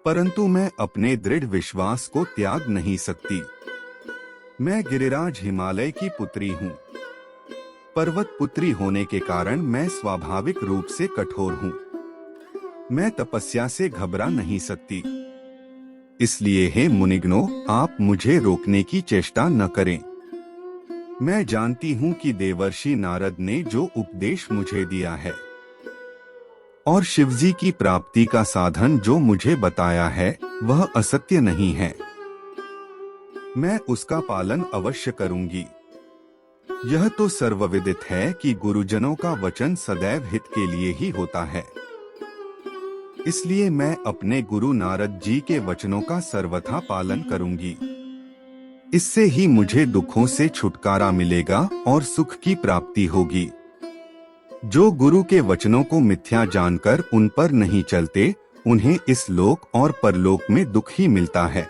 परंतु मैं अपने दृढ़ विश्वास को त्याग नहीं सकती। मैं गिरिराज हिमालय की पुत्री हूँ। पर्वत पुत्री होने के कारण मैं स्वाभाविक रूप से कठोर हूँ। मैं तपस्या से घबरा नहीं सकती। इसलिए हे मुनिगणों, आप मुझे रोकने की चेष्टा न करें। मैं जानती हूँ कि देवर्षि नारद ने जो उपदेश मुझे दिया है और शिवजी की प्राप्ति का साधन जो मुझे बताया है, वह असत्य नहीं है। मैं उसका पालन अवश्य करूंगी। यह तो सर्वविदित है कि गुरुजनों का वचन सदैव हित के लिए ही होता है। इसलिए मैं अपने गुरु नारद जी के वचनों का सर्वथा पालन करूंगी। इससे ही मुझे दुखों से छुटकारा मिलेगा और सुख की प्राप्ति होगी। जो गुरु के वचनों को मिथ्या जानकर उन पर नहीं चलते, उन्हें इस लोक और परलोक में दुख ही मिलता है।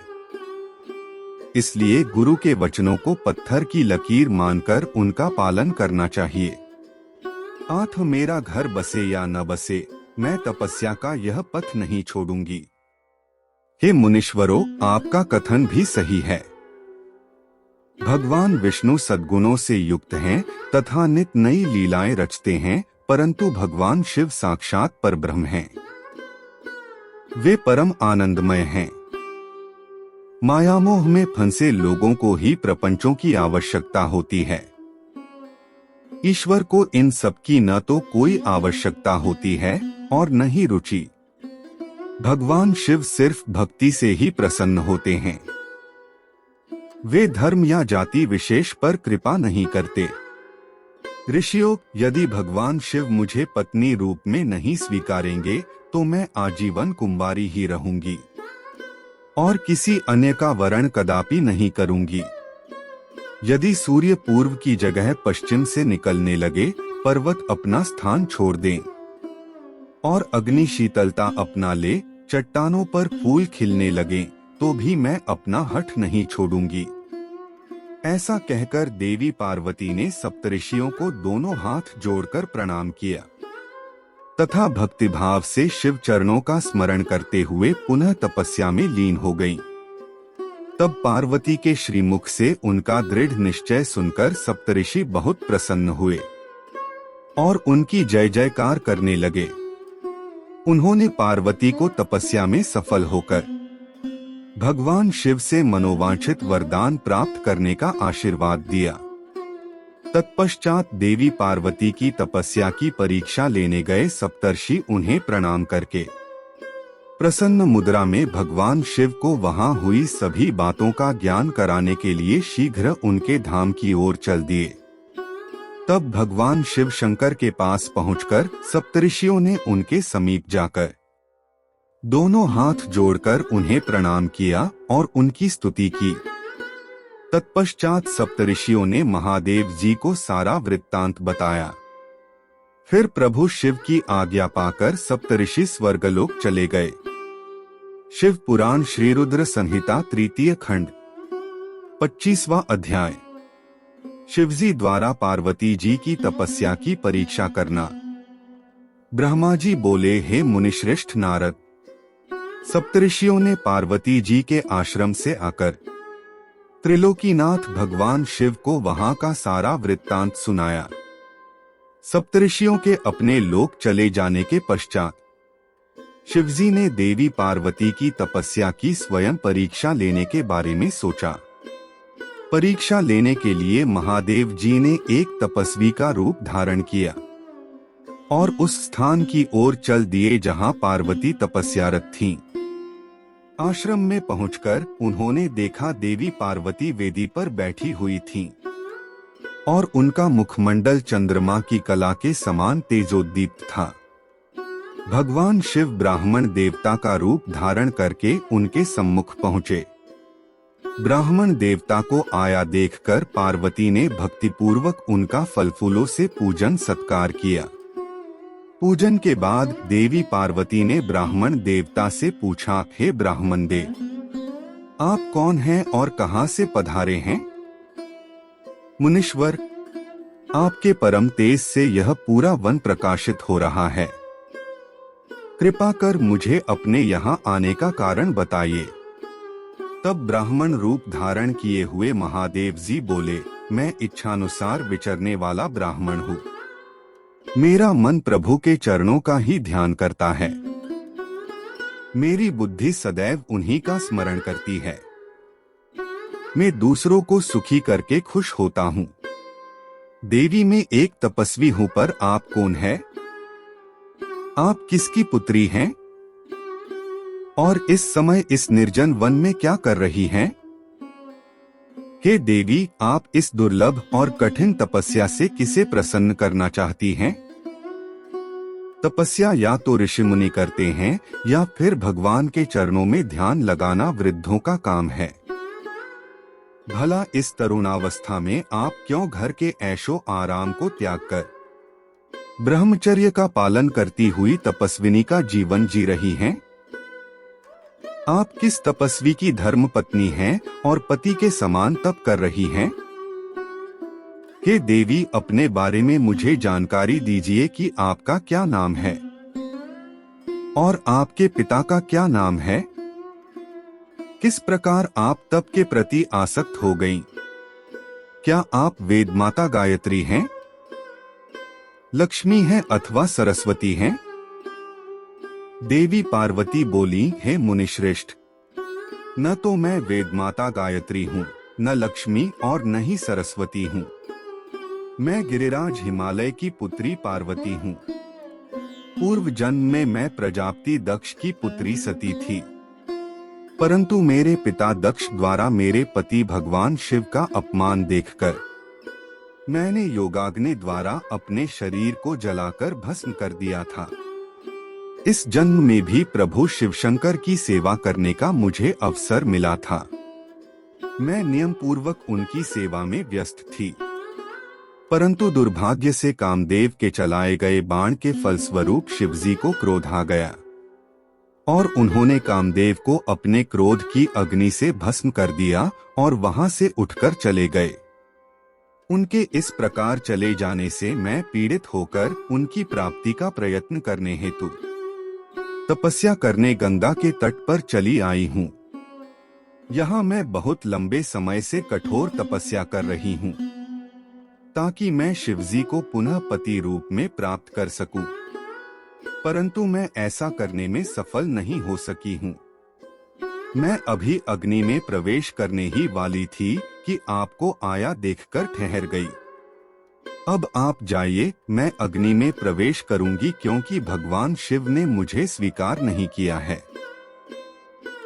इसलिए गुरु के वचनों को पत्थर की लकीर मानकर उनका पालन करना चाहिए। आठ मेरा घर बसे या न बसे, मैं तपस्या का यह पथ नहीं छोड़ूंगी। हे मुनीश्वरों, आपका कथन भी सही है। भगवान विष्णु सद्गुणों से युक्त हैं तथा नित नई लीलाएं रचते हैं, परंतु भगवान शिव साक्षात परब्रह्म हैं। वे परम आनंदमय हैं। मायामोह में फंसे लोगों को ही प्रपंचों की आवश्यकता होती है। ईश्वर को इन सब की न तो कोई आवश्यकता होती है और न ही रुचि। भगवान शिव सिर्फ भक्ति से ही प्रसन्न होते हैं। वे धर्म या जाति विशेष पर कृपा नहीं करते। ऋषियों, यदि भगवान शिव मुझे पत्नी रूप में नहीं स्वीकारेंगे तो मैं आजीवन कुंवारी ही रहूंगी और किसी अन्य का वरण कदापि नहीं करूंगी। यदि सूर्य पूर्व की जगह पश्चिम से निकलने लगे, पर्वत अपना स्थान छोड़ दें और अग्नि शीतलता अपना ले, चट्टानों पर फूल खिलने लगे, तो भी मैं अपना हठ नहीं छोड़ूंगी। ऐसा कहकर देवी पार्वती ने सप्तऋषियों को दोनों हाथ जोड़कर प्रणाम किया तथा भक्तिभाव से शिव चरणों का स्मरण करते हुए पुनः तपस्या में लीन हो गईं। तब पार्वती के श्रीमुख से उनका दृढ़ निश्चय सुनकर सप्तऋषि बहुत प्रसन्न हुए और उनकी जय जयकार करने लगे। उन्होंने पार्वती को तपस्या में सफल होकर भगवान शिव से मनोवांछित वरदान प्राप्त करने का आशीर्वाद दिया। तत्पश्चात देवी पार्वती की तपस्या की परीक्षा लेने गए सप्तर्षि उन्हें प्रणाम करके प्रसन्न मुद्रा में भगवान शिव को वहां हुई सभी बातों का ज्ञान कराने के लिए शीघ्र उनके धाम की ओर चल दिए। तब भगवान शिव शंकर के पास पहुंचकर सप्तऋषियों ने उनके समीप जाकर दोनों हाथ जोड़कर उन्हें प्रणाम किया और उनकी स्तुति की। तत्पश्चात सप्तऋषियों ने महादेव जी को सारा वृत्तांत बताया। फिर प्रभु शिव की आज्ञा पाकर सप्तऋषि स्वर्गलोक चले गए। शिव पुराण श्री रुद्र संहिता तृतीय खंड 25वां अध्याय। शिवजी द्वारा पार्वती जी की तपस्या की परीक्षा करना। ब्रह्मा जी बोले, हे मुनिश्रेष्ठ नारद, सप्तऋषियों ने पार्वती जी के आश्रम से आकर त्रिलोकीनाथ भगवान शिव को वहां का सारा वृत्तांत सुनाया। सप्तऋषियों के अपने लोक चले जाने के पश्चात शिवजी ने देवी पार्वती की तपस्या की स्वयं परीक्षा लेने के बारे में सोचा। परीक्षा लेने के लिए महादेव जी ने एक तपस्वी का रूप धारण किया और उस स्थान की ओर चल दिए जहां पार्वती तपस्यारत थीं। आश्रम में पहुंचकर उन्होंने देखा देवी पार्वती वेदी पर बैठी हुई थीं और उनका मुखमंडल चंद्रमा की कला के समान तेजोद्दीप्त था। भगवान शिव ब्राह्मण देवता का रूप धारण करके उनके सम्मुख पहुंचे। ब्राह्मण देवता को आया देखकर पार्वती ने भक्तिपूर्वक उनका फल फूलों से पूजन सत्कार किया। पूजन के बाद देवी पार्वती ने ब्राह्मण देवता से पूछा, हे ब्राह्मण देव, आप कौन हैं और कहां से पधारे हैं? मुनीश्वर, आपके परम तेज से यह पूरा वन प्रकाशित हो रहा है। कृपा कर मुझे अपने यहाँ आने का कारण बताइए। तब ब्राह्मण रूप धारण किए हुए महादेव जी बोले, मैं इच्छानुसार विचरने वाला ब्राह्मण हूँ। मेरा मन प्रभु के चरणों का ही ध्यान करता है। मेरी बुद्धि सदैव उन्हीं का स्मरण करती है। मैं दूसरों को सुखी करके खुश होता हूँ। देवी में एक तपस्वी हूँ, पर आप कौन है? आप किसकी पुत्री हैं? और इस समय इस निर्जन वन में क्या कर रही हैं? हे देवी, आप इस दुर्लभ और कठिन तपस्या से किसे प्रसन्न करना चाहती हैं? तपस्या या तो ऋषि मुनि करते हैं या फिर भगवान के चरणों में ध्यान लगाना वृद्धों का काम है। भला इस तरुणावस्था में आप क्यों घर के ऐशो आराम को त्याग कर ब्रह्मचर्य का पालन करती हुई तपस्विनी का जीवन जी रही हैं? आप किस तपस्वी की धर्म पत्नी हैं और पति के समान तप कर रही हैं? हे देवी, अपने बारे में मुझे जानकारी दीजिए कि आपका क्या नाम है और आपके पिता का क्या नाम है? किस प्रकार आप तप के प्रति आसक्त हो गईं? क्या आप वेद माता गायत्री हैं, लक्ष्मी हैं अथवा सरस्वती हैं? देवी पार्वती बोली, हे मुनिश्रेष्ठ, न तो मैं वेद माता गायत्री हूँ, न लक्ष्मी और न ही सरस्वती हूँ। मैं गिरिराज हिमालय की पुत्री पार्वती हूँ। पूर्व जन्म में मैं प्रजापति दक्ष की पुत्री सती थी, परंतु मेरे पिता दक्ष द्वारा मेरे पति भगवान शिव का अपमान देखकर मैंने योगाग्नि द्वारा अपने शरीर को जलाकर भस्म कर दिया था। इस जन्म में भी प्रभु शिवशंकर की सेवा करने का मुझे अवसर मिला था। मैं नियम पूर्वक उनकी सेवा में व्यस्त थी, परंतु दुर्भाग्य से कामदेव के चलाए गए बाण के फलस्वरूप शिवजी को क्रोध आ गया और उन्होंने कामदेव को अपने क्रोध की अग्नि से भस्म कर दिया और वहां से उठकर चले गए। उनके इस प्रकार चले जाने से मैं पीड़ित होकर उनकी प्राप्ति का प्रयत्न करने हेतु तपस्या करने गंगा के तट पर चली आई हूँ। यहाँ मैं बहुत लंबे समय से कठोर तपस्या कर रही हूँ। ताकि मैं शिवजी को पुनः पति रूप में प्राप्त कर सकूं। परंतु मैं ऐसा करने में सफल नहीं हो सकी हूं। मैं अभी अग्नि में प्रवेश करने ही वाली थी कि आपको आया देखकर ठहर गई। अब आप जाइए, मैं अग्नि में प्रवेश करूंगी क्योंकि भगवान शिव ने मुझे स्वीकार नहीं किया है।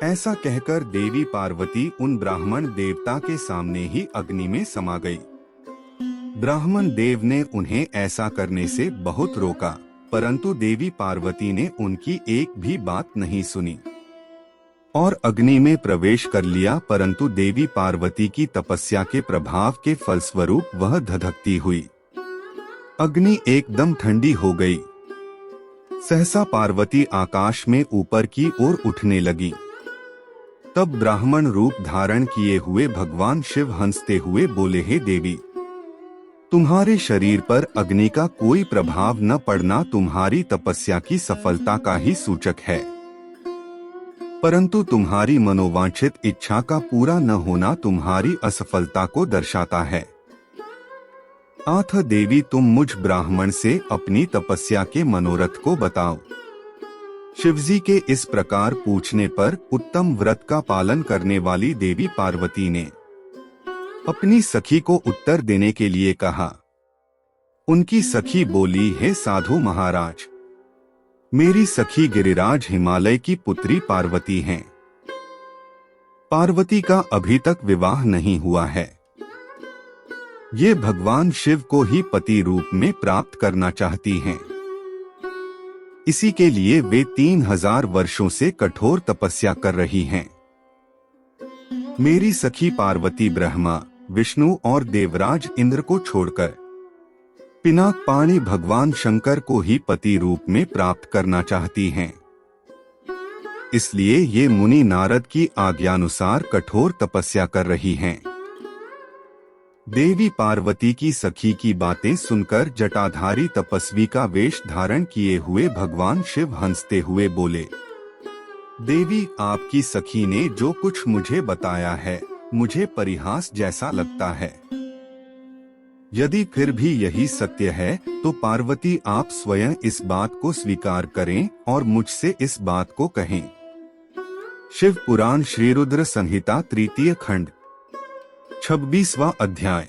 ऐसा कहकर देवी पार्वती उन ब्राह्मण देवता के सामने ही अग्नि में समा गई। ब्राह्मण देव ने उन्हें ऐसा करने से बहुत रोका, परंतु देवी पार्वती ने उनकी एक भी बात नहीं सुनी और अग्नि में प्रवेश कर लिया। परंतु देवी पार्वती की तपस्या के प्रभाव के फलस्वरूप वह धधकती हुई अग्नि एकदम ठंडी हो गई। सहसा पार्वती आकाश में ऊपर की ओर उठने लगी। तब ब्राह्मण रूप धारण किए हुए भगवान शिव हंसते हुए बोले, हे देवी, तुम्हारे शरीर पर अग्नि का कोई प्रभाव न पड़ना तुम्हारी तपस्या की सफलता का ही सूचक है, परंतु तुम्हारी मनोवांछित इच्छा का पूरा न होना तुम्हारी असफलता को दर्शाता है। आथ देवी, तुम मुझ ब्राह्मण से अपनी तपस्या के मनोरथ को बताओ। शिवजी के इस प्रकार पूछने पर उत्तम व्रत का पालन करने वाली देवी पार्वती ने अपनी सखी को उत्तर देने के लिए कहा। उनकी सखी बोली, हे साधु महाराज, मेरी सखी गिरिराज हिमालय की पुत्री पार्वती हैं। पार्वती का अभी तक विवाह नहीं हुआ है। ये भगवान शिव को ही पति रूप में प्राप्त करना चाहती हैं। इसी के लिए वे 3000 वर्षों से कठोर तपस्या कर रही हैं। मेरी सखी पार्वती ब्रह्मा, विष्णु और देवराज इंद्र को छोड़कर पिनाक पाणी भगवान शंकर को ही पति रूप में प्राप्त करना चाहती हैं। इसलिए ये मुनि नारद की आज्ञानुसार कठोर तपस्या कर रही हैं। देवी पार्वती की सखी की बातें सुनकर जटाधारी तपस्वी का वेश धारण किए हुए भगवान शिव हंसते हुए बोले, देवी, आपकी सखी ने जो कुछ मुझे बताया है मुझे परिहास जैसा लगता है। यदि फिर भी यही सत्य है तो पार्वती, आप स्वयं इस बात को स्वीकार करें और मुझसे इस बात को कहें। शिव पुराण श्री रुद्र संहिता 3 खंड 26वां अध्याय।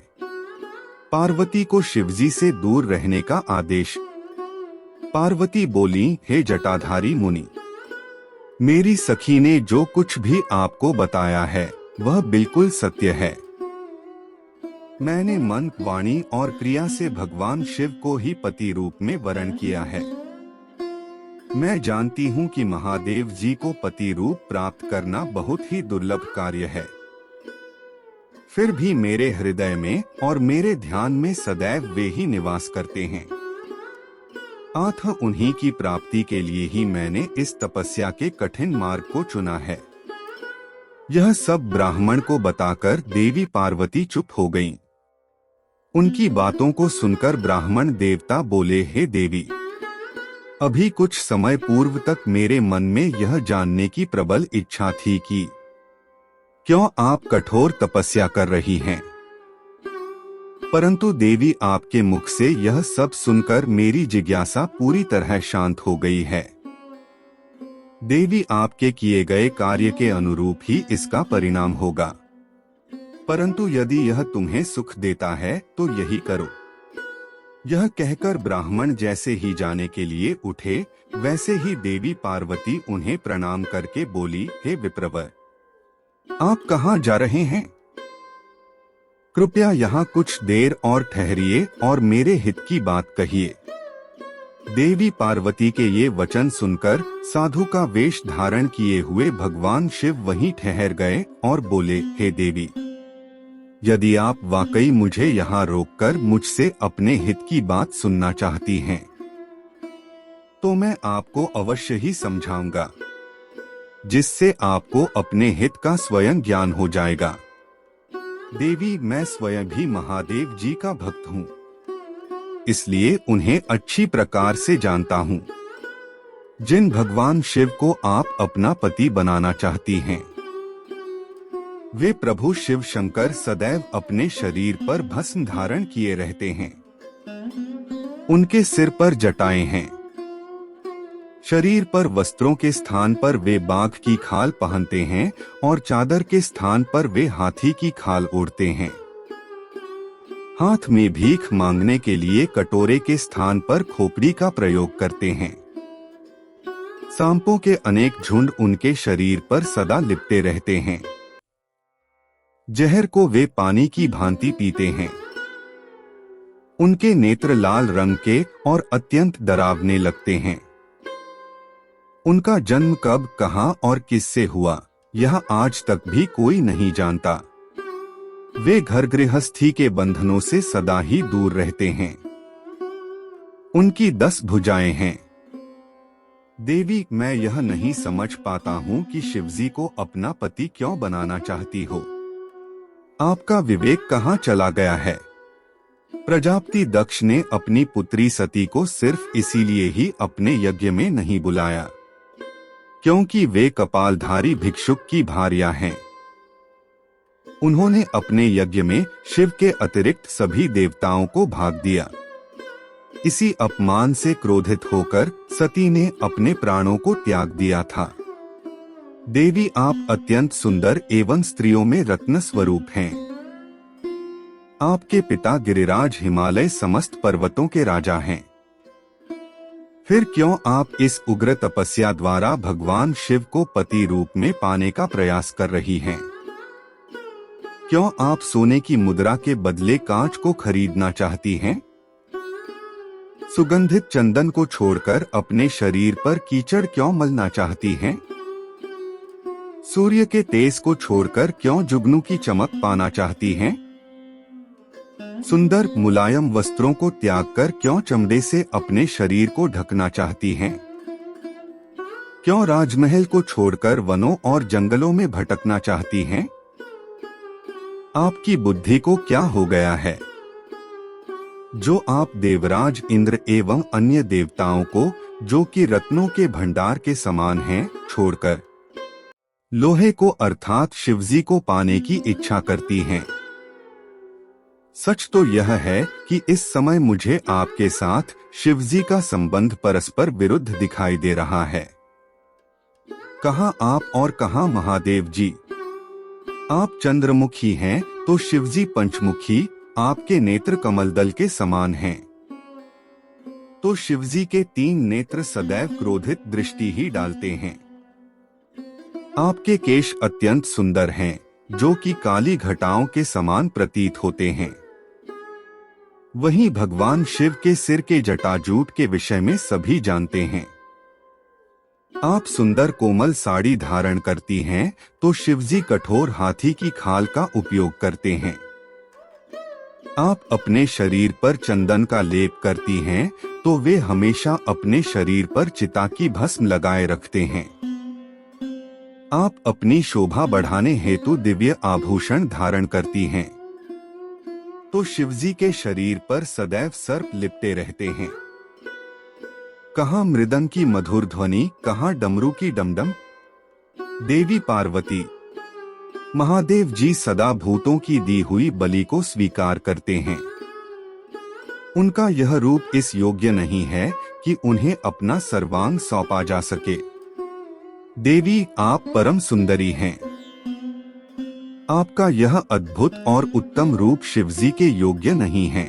पार्वती को शिवजी से दूर रहने का आदेश। पार्वती बोली, हे जटाधारी मुनि, मेरी सखी ने जो कुछ भी आपको बताया है वह बिल्कुल सत्य है। मैंने मन, वाणी और क्रिया से भगवान शिव को ही पति रूप में वरण किया है। मैं जानती हूँ कि महादेव जी को पति रूप प्राप्त करना बहुत ही दुर्लभ कार्य है। फिर भी मेरे हृदय में और मेरे ध्यान में सदैव वे ही निवास करते हैं। आथ उन्हीं की प्राप्ति के लिए ही मैंने इस तपस्या के कठिन मार्ग को चुना है। यह सब ब्राह्मण को बताकर देवी पार्वती चुप हो गईं। उनकी बातों को सुनकर ब्राह्मण देवता बोले, हे देवी, अभी कुछ समय पूर्व तक मेरे मन में यह जानने की प्रबल इच्छा थी कि क्यों आप कठोर तपस्या कर रही हैं। परंतु देवी, आपके मुख से यह सब सुनकर मेरी जिज्ञासा पूरी तरह शांत हो गई है। देवी, आपके किए गए कार्य के अनुरूप ही इसका परिणाम होगा, परंतु यदि यह तुम्हें सुख देता है तो यही करो। यह कहकर ब्राह्मण जैसे ही जाने के लिए उठे, वैसे ही देवी पार्वती उन्हें प्रणाम करके बोली, हे विप्रवर, आप कहाँ जा रहे हैं? कृपया यहाँ कुछ देर और ठहरिए और मेरे हित की बात कहिए। देवी पार्वती के ये वचन सुनकर साधु का वेश धारण किए हुए भगवान शिव वहीं ठहर गए और बोले, हे देवी, यदि आप वाकई मुझे यहाँ रोककर मुझसे अपने हित की बात सुनना चाहती हैं, तो मैं आपको अवश्य ही समझाऊंगा, जिससे आपको अपने हित का स्वयं ज्ञान हो जाएगा। देवी, मैं स्वयं भी महादेव जी का भक्त हूँ, इसलिए उन्हें अच्छी प्रकार से जानता हूँ। जिन भगवान शिव को आप अपना पति बनाना चाहती हैं, वे प्रभु शिव शंकर सदैव अपने शरीर पर भस्म धारण किए रहते हैं। उनके सिर पर जटाएं हैं। शरीर पर वस्त्रों के स्थान पर वे बाघ की खाल पहनते हैं और चादर के स्थान पर वे हाथी की खाल ओढ़ते हैं। हाथ में भीख मांगने के लिए कटोरे के स्थान पर खोपड़ी का प्रयोग करते हैं। सांपों के अनेक झुंड उनके शरीर पर सदा लिपटे रहते हैं। जहर को वे पानी की भांति पीते हैं। उनके नेत्र लाल रंग के और अत्यंत डरावने लगते हैं। उनका जन्म कब, कहां और किससे हुआ, यह आज तक भी कोई नहीं जानता। वे घर गृहस्थी के बंधनों से सदा ही दूर रहते हैं। उनकी 10 भुजाएं हैं। देवी, मैं यह नहीं समझ पाता हूँ कि शिवजी को अपना पति क्यों बनाना चाहती हो। आपका विवेक कहाँ चला गया है? प्रजापति दक्ष ने अपनी पुत्री सती को सिर्फ इसीलिए ही अपने यज्ञ में नहीं बुलाया क्योंकि वे कपालधारी भिक्षुक की भार्या हैं। उन्होंने अपने यज्ञ में शिव के अतिरिक्त सभी देवताओं को भाग दिया। इसी अपमान से क्रोधित होकर सती ने अपने प्राणों को त्याग दिया था। देवी, आप अत्यंत सुंदर एवं स्त्रियों में रत्न स्वरूप हैं। आपके पिता गिरिराज हिमालय समस्त पर्वतों के राजा हैं। फिर क्यों आप इस उग्र तपस्या द्वारा भगवान शिव को पति रूप में पाने का प्रयास कर रही हैं? क्यों आप सोने की मुद्रा के बदले कांच को खरीदना चाहती हैं? सुगंधित चंदन को छोड़कर अपने शरीर पर कीचड़ क्यों मलना चाहती हैं? सूर्य के तेज को छोड़कर क्यों जुगनू की चमक पाना चाहती हैं? सुंदर मुलायम वस्त्रों को त्याग कर क्यों चमड़े से अपने शरीर को ढकना चाहती हैं? क्यों राजमहल को छोड़कर वनों और जंगलों में भटकना चाहती हैं? आपकी बुद्धि को क्या हो गया है जो आप देवराज इंद्र एवं अन्य देवताओं को, जो कि रत्नों के भंडार के समान हैं, छोड़कर लोहे को अर्थात शिवजी को पाने की इच्छा करती हैं? सच तो यह है कि इस समय मुझे आपके साथ शिवजी का संबंध परस्पर विरुद्ध दिखाई दे रहा है। कहाँ आप और कहाँ महादेव जी? आप चंद्रमुखी हैं तो शिवजी पंचमुखी, आपके नेत्र कमलदल के समान हैं। तो शिवजी के 3 नेत्र सदैव क्रोधित दृष्टि ही डालते हैं। आपके केश अत्यंत सुंदर हैं, जो कि काली घटाओं के समान प्रतीत होते हैं। वहीं भगवान शिव के सिर के जटाजूट के विषय में सभी जानते हैं। आप सुंदर कोमल साड़ी धारण करती हैं, तो शिवजी कठोर हाथी की खाल का उपयोग करते हैं। आप अपने शरीर पर चंदन का लेप करती हैं, तो वे हमेशा अपने शरीर पर चिता की भस्म लगाए रखते हैं। आप अपनी शोभा बढ़ाने हेतु दिव्य आभूषण धारण करती हैं, तो शिवजी के शरीर पर सदैव सर्प लिपटे रहते हैं। कहाँ मृदंग की मधुर ध्वनि, कहाँ डमरू की डमडम। देवी पार्वती, महादेव जी सदा भूतों की दी हुई बलि को स्वीकार करते हैं। उनका यह रूप इस योग्य नहीं है कि उन्हें अपना सर्वांग सौंपा जा सके। देवी, आप परम सुंदरी हैं। आपका यह अद्भुत और उत्तम रूप शिवजी के योग्य नहीं है।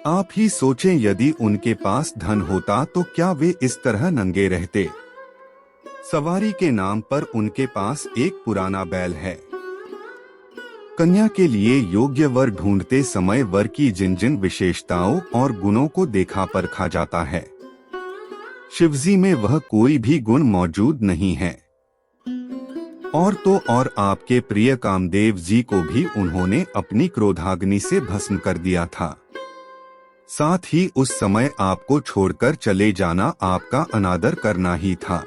आप ही सोचें, यदि उनके पास धन होता तो क्या वे इस तरह नंगे रहते? सवारी के नाम पर उनके पास एक पुराना बैल है। कन्या के लिए योग्य वर ढूंढते समय वर की जिन जिन विशेषताओं और गुणों को देखा परखा जाता है, शिवजी में वह कोई भी गुण मौजूद नहीं है। और तो और आपके प्रिय कामदेव जी को भी उन्होंने अपनी क्रोधाग्नि से भस्म कर दिया था। साथ ही उस समय आपको छोड़कर चले जाना आपका अनादर करना ही था।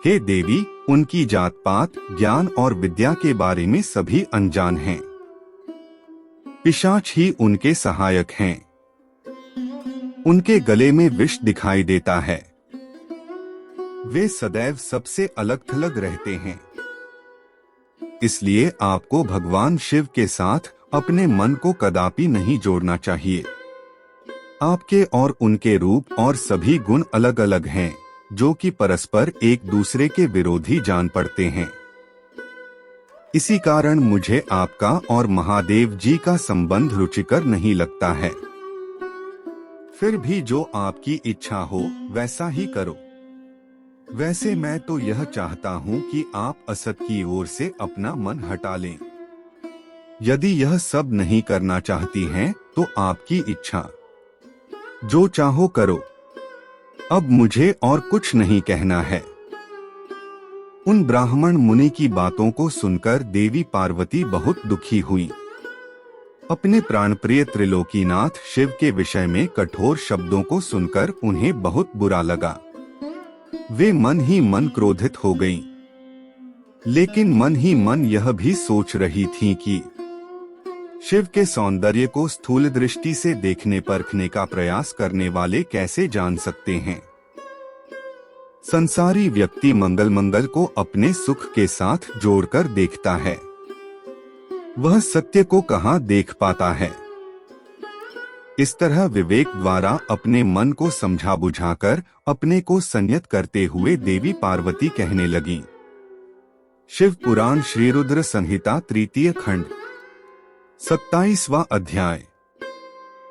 हे देवी, उनकी जात पात, ज्ञान और विद्या के बारे में सभी अनजान हैं। पिशाच ही उनके सहायक हैं। उनके गले में विष दिखाई देता है। वे सदैव सबसे अलग थलग रहते हैं। इसलिए आपको भगवान शिव के साथ अपने मन को कदापि नहीं जोड़ना चाहिए। आपके और उनके रूप और सभी गुण अलग अलग हैं, जो कि परस्पर एक दूसरे के विरोधी जान पड़ते हैं। इसी कारण मुझे आपका और महादेव जी का संबंध रुचिकर नहीं लगता है। फिर भी जो आपकी इच्छा हो वैसा ही करो। वैसे मैं तो यह चाहता हूँ कि आप असत की ओर से अपना मन हटा लें। यदि यह सब नहीं करना चाहती हैं, तो आपकी इच्छा, जो चाहो करो। अब मुझे और कुछ नहीं कहना है। उन ब्राह्मण मुनि की बातों को सुनकर देवी पार्वती बहुत दुखी हुई। अपने प्राणप्रिय त्रिलोकीनाथ शिव के विषय में कठोर शब्दों को सुनकर उन्हें बहुत बुरा लगा। वे मन ही मन क्रोधित हो गईं। लेकिन मन ही मन यह भी सोच रही थीं कि शिव के सौंदर्य को स्थूल दृष्टि से देखने परखने का प्रयास करने वाले कैसे जान सकते हैं। संसारी व्यक्ति मंगल मंगल को अपने सुख के साथ जोड़कर देखता है, वह सत्य को कहाँ देख पाता है। इस तरह विवेक द्वारा अपने मन को समझा बुझाकर अपने को संयत करते हुए देवी पार्वती कहने लगी। शिव पुराण श्री रुद्र संहिता तृतीय खंड 27वां अध्याय।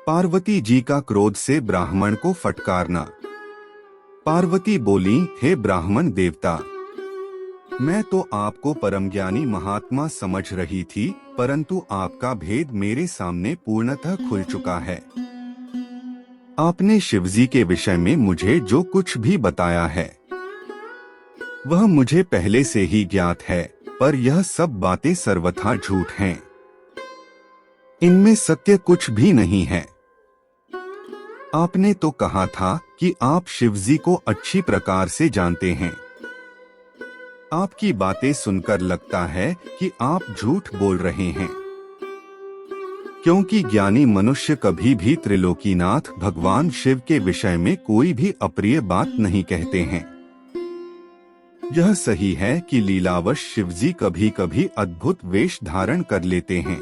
पार्वती जी का क्रोध से ब्राह्मण को फटकारना। पार्वती बोली, हे ब्राह्मण देवता, मैं तो आपको परम ज्ञानी महात्मा समझ रही थी, परंतु आपका भेद मेरे सामने पूर्णतः खुल चुका है। आपने शिवजी के विषय में मुझे जो कुछ भी बताया है वह मुझे पहले से ही ज्ञात है, पर यह सब बातें सर्वथा झूठ हैं। इनमें सत्य कुछ भी नहीं है। आपने तो कहा था कि आप शिवजी को अच्छी प्रकार से जानते हैं। आपकी बातें सुनकर लगता है कि आप झूठ बोल रहे हैं, क्योंकि ज्ञानी मनुष्य कभी भी त्रिलोकीनाथ भगवान शिव के विषय में कोई भी अप्रिय बात नहीं कहते हैं। यह सही है कि लीलावश शिवजी कभी कभी अद्भुत वेश धारण कर लेते हैं,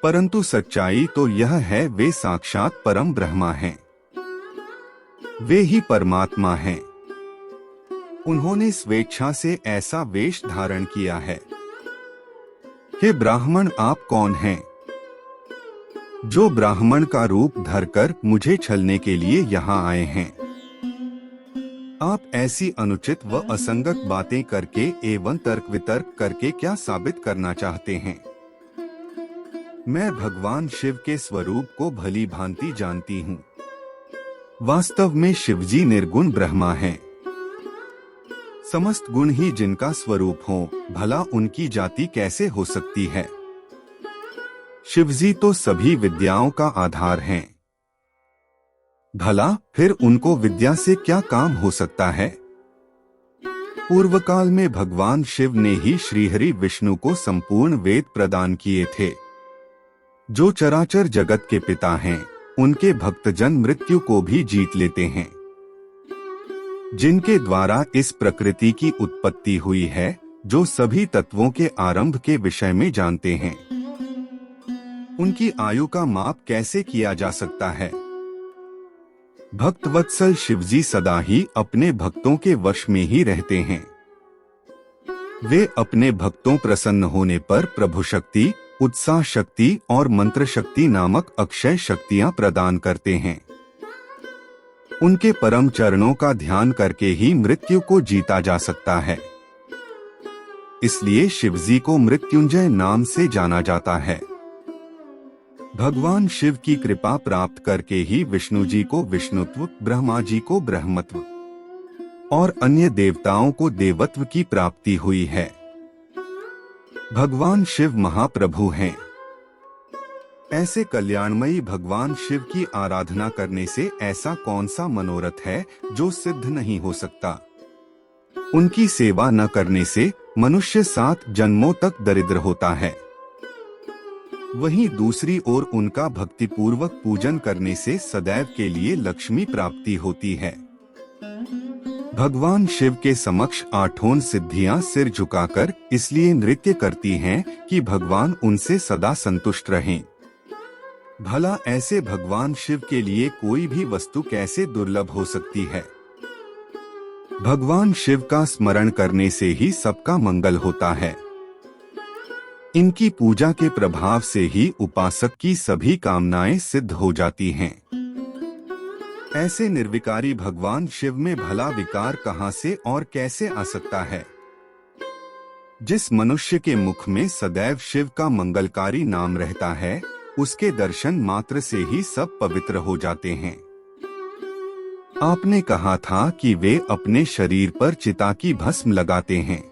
परंतु सच्चाई तो यह है वे साक्षात परम ब्रह्मा हैं। वे ही परमात्मा हैं। उन्होंने स्वेच्छा से ऐसा वेश धारण किया है। हे ब्राह्मण, आप कौन हैं, जो ब्राह्मण का रूप धरकर मुझे छलने के लिए यहाँ आए हैं? आप ऐसी अनुचित व असंगत बातें करके एवं तर्क वितर्क करके क्या साबित करना चाहते हैं? मैं भगवान शिव के स्वरूप को भली भांति जानती हूँ। वास्तव में शिवजी निर्गुण ब्रह्मा हैं। समस्त गुण ही जिनका स्वरूप हो, भला उनकी जाति कैसे हो सकती है? शिवजी तो सभी विद्याओं का आधार हैं। भला फिर उनको विद्या से क्या काम हो सकता है? पूर्व काल में भगवान शिव ने ही श्रीहरि विष्णु को संपूर्ण वेद प्रदान किए थे। जो चराचर जगत के पिता हैं, उनके भक्तजन मृत्यु को भी जीत लेते हैं। जिनके द्वारा इस प्रकृति की उत्पत्ति हुई है, जो सभी तत्वों के आरंभ के विषय में जानते हैं, उनकी आयु का माप कैसे किया जा सकता है? भक्तवत्सल शिवजी सदा ही अपने भक्तों के वश में ही रहते हैं। वे अपने भक्तों प्रसन्न होने पर प्रभु शक्ति, उत्साह शक्ति और मंत्र शक्ति नामक अक्षय शक्तियां प्रदान करते हैं। उनके परम चरणों का ध्यान करके ही मृत्यु को जीता जा सकता है। इसलिए शिवजी को मृत्युंजय नाम से जाना जाता है। भगवान शिव की कृपा प्राप्त करके ही विष्णु जी को विष्णुत्व, ब्रह्मा जी को ब्रह्मत्व और अन्य देवताओं को देवत्व की प्राप्ति हुई है। भगवान शिव महाप्रभु हैं। ऐसे कल्याणमयी भगवान शिव की आराधना करने से ऐसा कौन सा मनोरथ है जो सिद्ध नहीं हो सकता? उनकी सेवा न करने से मनुष्य 7 जन्मों तक दरिद्र होता है। वहीं दूसरी ओर उनका भक्तिपूर्वक पूजन करने से सदैव के लिए लक्ष्मी प्राप्ति होती है। भगवान शिव के समक्ष आठों सिद्धियां सिर झुकाकर इसलिए नृत्य करती हैं कि भगवान उनसे सदा संतुष्ट रहें। भला ऐसे भगवान शिव के लिए कोई भी वस्तु कैसे दुर्लभ हो सकती है। भगवान शिव का स्मरण करने से ही सबका मंगल होता है। इनकी पूजा के प्रभाव से ही उपासक की सभी कामनाएं सिद्ध हो जाती हैं। ऐसे निर्विकारी भगवान शिव में भला विकार कहां से और कैसे आ सकता है। जिस मनुष्य के मुख में सदैव शिव का मंगलकारी नाम रहता है, उसके दर्शन मात्र से ही सब पवित्र हो जाते हैं। आपने कहा था कि वे अपने शरीर पर चिता की भस्म लगाते हैं।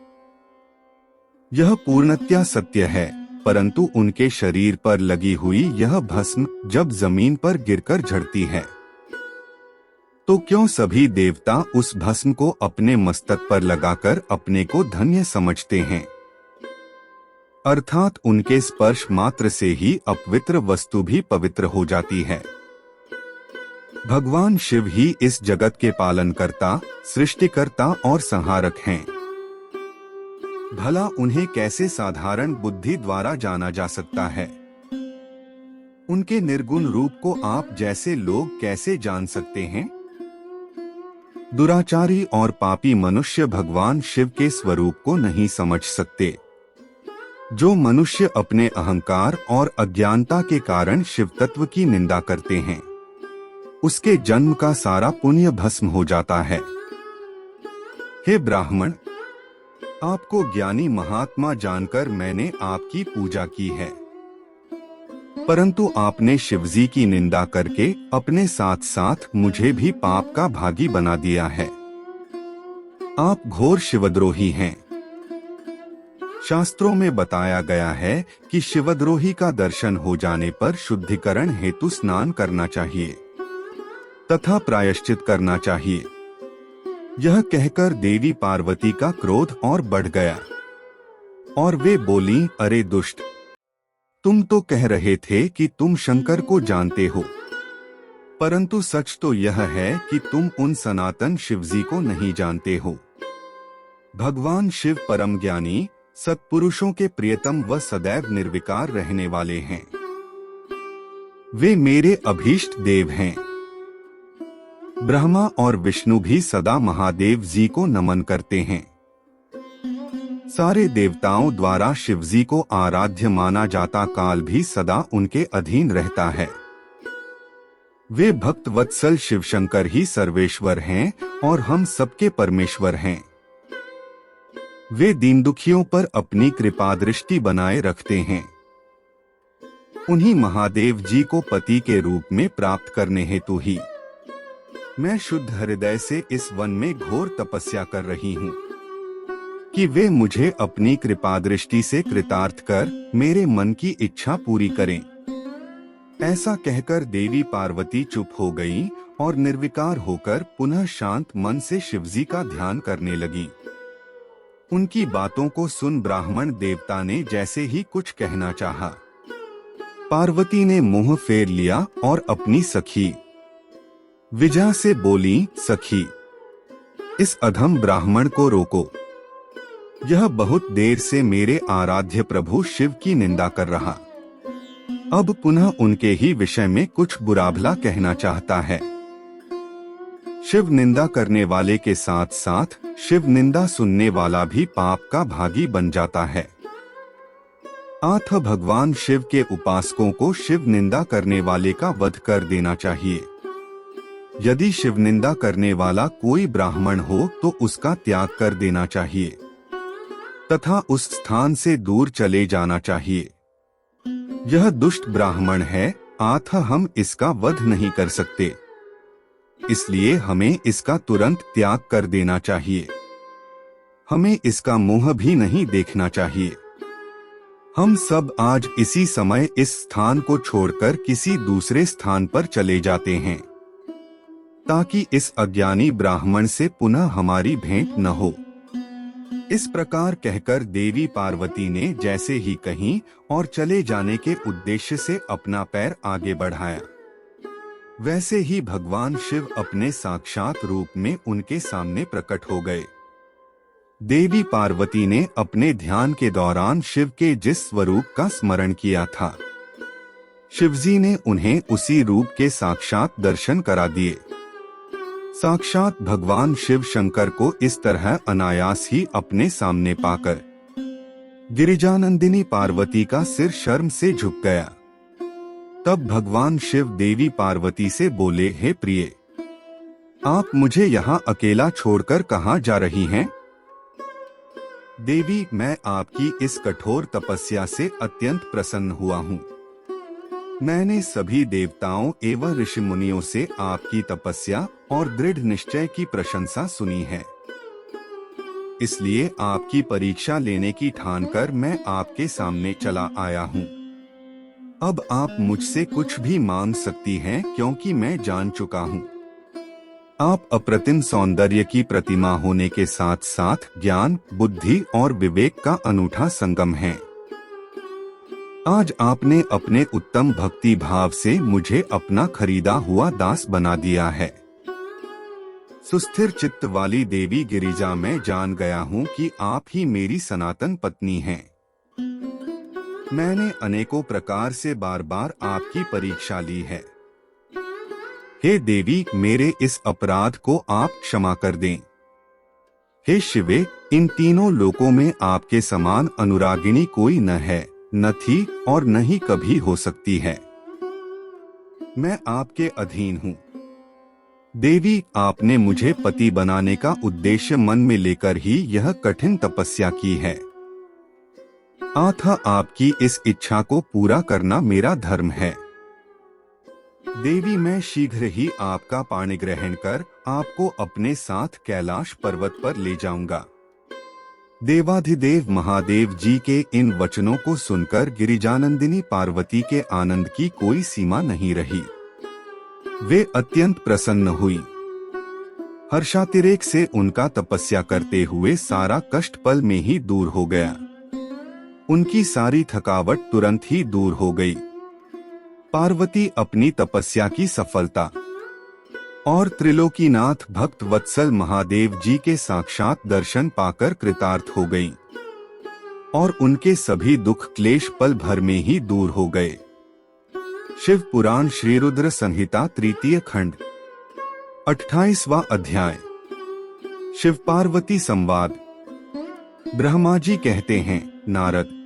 यह पूर्णतया सत्य है, परंतु उनके शरीर पर लगी हुई यह भस्म जब जमीन पर गिरकर झड़ती है, तो क्यों सभी देवता उस भस्म को अपने मस्तक पर लगाकर अपने को धन्य समझते हैं। अर्थात उनके स्पर्श मात्र से ही अपवित्र वस्तु भी पवित्र हो जाती है। भगवान शिव ही इस जगत के पालनकर्ता, सृष्टिकर्ता और संहारक हैं। भला उन्हें कैसे साधारण बुद्धि द्वारा जाना जा सकता है। उनके निर्गुण रूप को आप जैसे लोग कैसे जान सकते हैं। दुराचारी और पापी मनुष्य भगवान शिव के स्वरूप को नहीं समझ सकते। जो मनुष्य अपने अहंकार और अज्ञानता के कारण शिव तत्व की निंदा करते हैं, उसके जन्म का सारा पुण्य भस्म हो जाता है। हे ब्राह्मण, आपको ज्ञानी महात्मा जानकर मैंने आपकी पूजा की है, परंतु आपने शिवजी की निंदा करके अपने साथ साथ मुझे भी पाप का भागी बना दिया है। आप घोर शिवद्रोही हैं। शास्त्रों में बताया गया है कि शिवद्रोही का दर्शन हो जाने पर शुद्धिकरण हेतु स्नान करना चाहिए तथा प्रायश्चित करना चाहिए। यह कहकर देवी पार्वती का क्रोध और बढ़ गया और वे बोली, अरे दुष्ट, तुम तो कह रहे थे कि तुम शंकर को जानते हो, परंतु सच तो यह है कि तुम उन सनातन शिवजी को नहीं जानते हो। भगवान शिव परम ज्ञानी, सत्पुरुषों के प्रियतम व सदैव निर्विकार रहने वाले हैं। वे मेरे अभीष्ट देव हैं। ब्रह्मा और विष्णु भी सदा महादेव जी को नमन करते हैं। सारे देवताओं द्वारा शिवजी को आराध्य माना जाता काल भी सदा उनके अधीन रहता है। वे भक्त वत्सल शिवशंकर ही सर्वेश्वर हैं और हम सबके परमेश्वर हैं। वे दीन दुखियों पर अपनी कृपा दृष्टि बनाए रखते हैं। उन्हीं महादेव जी को पति के रूप में प्राप्त करने हेतु ही मैं शुद्ध हृदय से इस वन में घोर तपस्या कर रही हूँ कि वे मुझे अपनी कृपा दृष्टि से कृतार्थ कर मेरे मन की इच्छा पूरी करें। ऐसा कहकर देवी पार्वती चुप हो गई और निर्विकार होकर पुनः शांत मन से शिवजी का ध्यान करने लगी। उनकी बातों को सुन ब्राह्मण देवता ने जैसे ही कुछ कहना चाहा, पार्वती ने मुंह फेर लिया और अपनी सखी विजया से बोली, सखी, इस अधम ब्राह्मण को रोको। यह बहुत देर से मेरे आराध्य प्रभु शिव की निंदा कर रहा, अब पुनः उनके ही विषय में कुछ बुरा भला कहना चाहता है। शिव निंदा करने वाले के साथ साथ शिव निंदा सुनने वाला भी पाप का भागी बन जाता है। अतः भगवान शिव के उपासकों को शिव निंदा करने वाले का वध कर देना चाहिए। यदि शिव निंदा करने वाला कोई ब्राह्मण हो तो उसका त्याग कर देना चाहिए तथा उस स्थान से दूर चले जाना चाहिए। यह दुष्ट ब्राह्मण है, अतः हम इसका वध नहीं कर सकते, इसलिए हमें इसका तुरंत त्याग कर देना चाहिए। हमें इसका मुंह भी नहीं देखना चाहिए। हम सब आज इसी समय इस स्थान को छोड़कर किसी दूसरे स्थान पर चले जाते हैं ताकि इस अज्ञानी ब्राह्मण से पुनः हमारी भेंट न हो। इस प्रकार कहकर देवी पार्वती ने जैसे ही कहीं और चले जाने के उद्देश्य से अपना पैर आगे बढ़ाया, वैसे ही भगवान शिव अपने साक्षात रूप में उनके सामने प्रकट हो गए। देवी पार्वती ने अपने ध्यान के दौरान शिव के जिस स्वरूप का स्मरण किया था, शिवजी ने उन्हें उसी रूप के साक्षात दर्शन करा दिए। साक्षात भगवान शिव शंकर को इस तरह अनायास ही अपने सामने पाकर गिरिजानंदिनी पार्वती का सिर शर्म से झुक गया। तब भगवान शिव देवी पार्वती से बोले, हे प्रिय, आप मुझे यहाँ अकेला छोड़कर कहाँ जा रही हैं? देवी, मैं आपकी इस कठोर तपस्या से अत्यंत प्रसन्न हुआ हूँ। मैंने सभी देवताओं एवं ऋषि मुनियों से आपकी तपस्या और दृढ़ निश्चय की प्रशंसा सुनी है। इसलिए आपकी परीक्षा लेने की ठानकर मैं आपके सामने चला आया हूँ। अब आप मुझसे कुछ भी मांग सकती हैं, क्योंकि मैं जान चुका हूँ आप अप्रतिम सौंदर्य की प्रतिमा होने के साथ साथ ज्ञान, बुद्धि और विवेक का अनूठा संगम हैं। आज आपने अपने उत्तम भक्ति भाव से मुझे अपना खरीदा हुआ दास बना दिया है। सुस्थिर चित्त वाली देवी गिरिजा, मैं जान गया हूँ कि आप ही मेरी सनातन पत्नी हैं। मैंने अनेकों प्रकार से बार बार आपकी परीक्षा ली है। हे देवी, मेरे इस अपराध को आप क्षमा कर दें। हे शिवे, इन तीनों लोकों में आपके समान अनुरागिणी कोई न है, न थी और न ही कभी हो सकती है। मैं आपके अधीन हूँ। देवी, आपने मुझे पति बनाने का उद्देश्य मन में लेकर ही यह कठिन तपस्या की है। अतः आपकी इस इच्छा को पूरा करना मेरा धर्म है। देवी, मैं शीघ्र ही आपका पाणी ग्रहण कर आपको अपने साथ कैलाश पर्वत पर ले जाऊंगा। देवाधिदेव महादेव जी के इन वचनों को सुनकर गिरिजानंदिनी पार्वती के आनंद की कोई सीमा नहीं रही। वे अत्यंत प्रसन्न हुई। हर्षातिरेक से उनका तपस्या करते हुए सारा कष्ट पल में ही दूर हो गया। उनकी सारी थकावट तुरंत ही दूर हो गई। पार्वती अपनी तपस्या की सफलता और त्रिलोकीनाथ भक्त वत्सल महादेव जी के साक्षात दर्शन पाकर कृतार्थ हो गईं और उनके सभी दुख क्लेश पल भर में ही दूर हो गए। शिव पुराण श्री रुद्र संहिता तृतीय खंड 28वां अध्याय। शिव पार्वती संवाद। ब्रह्मा जी कहते हैं, नारद,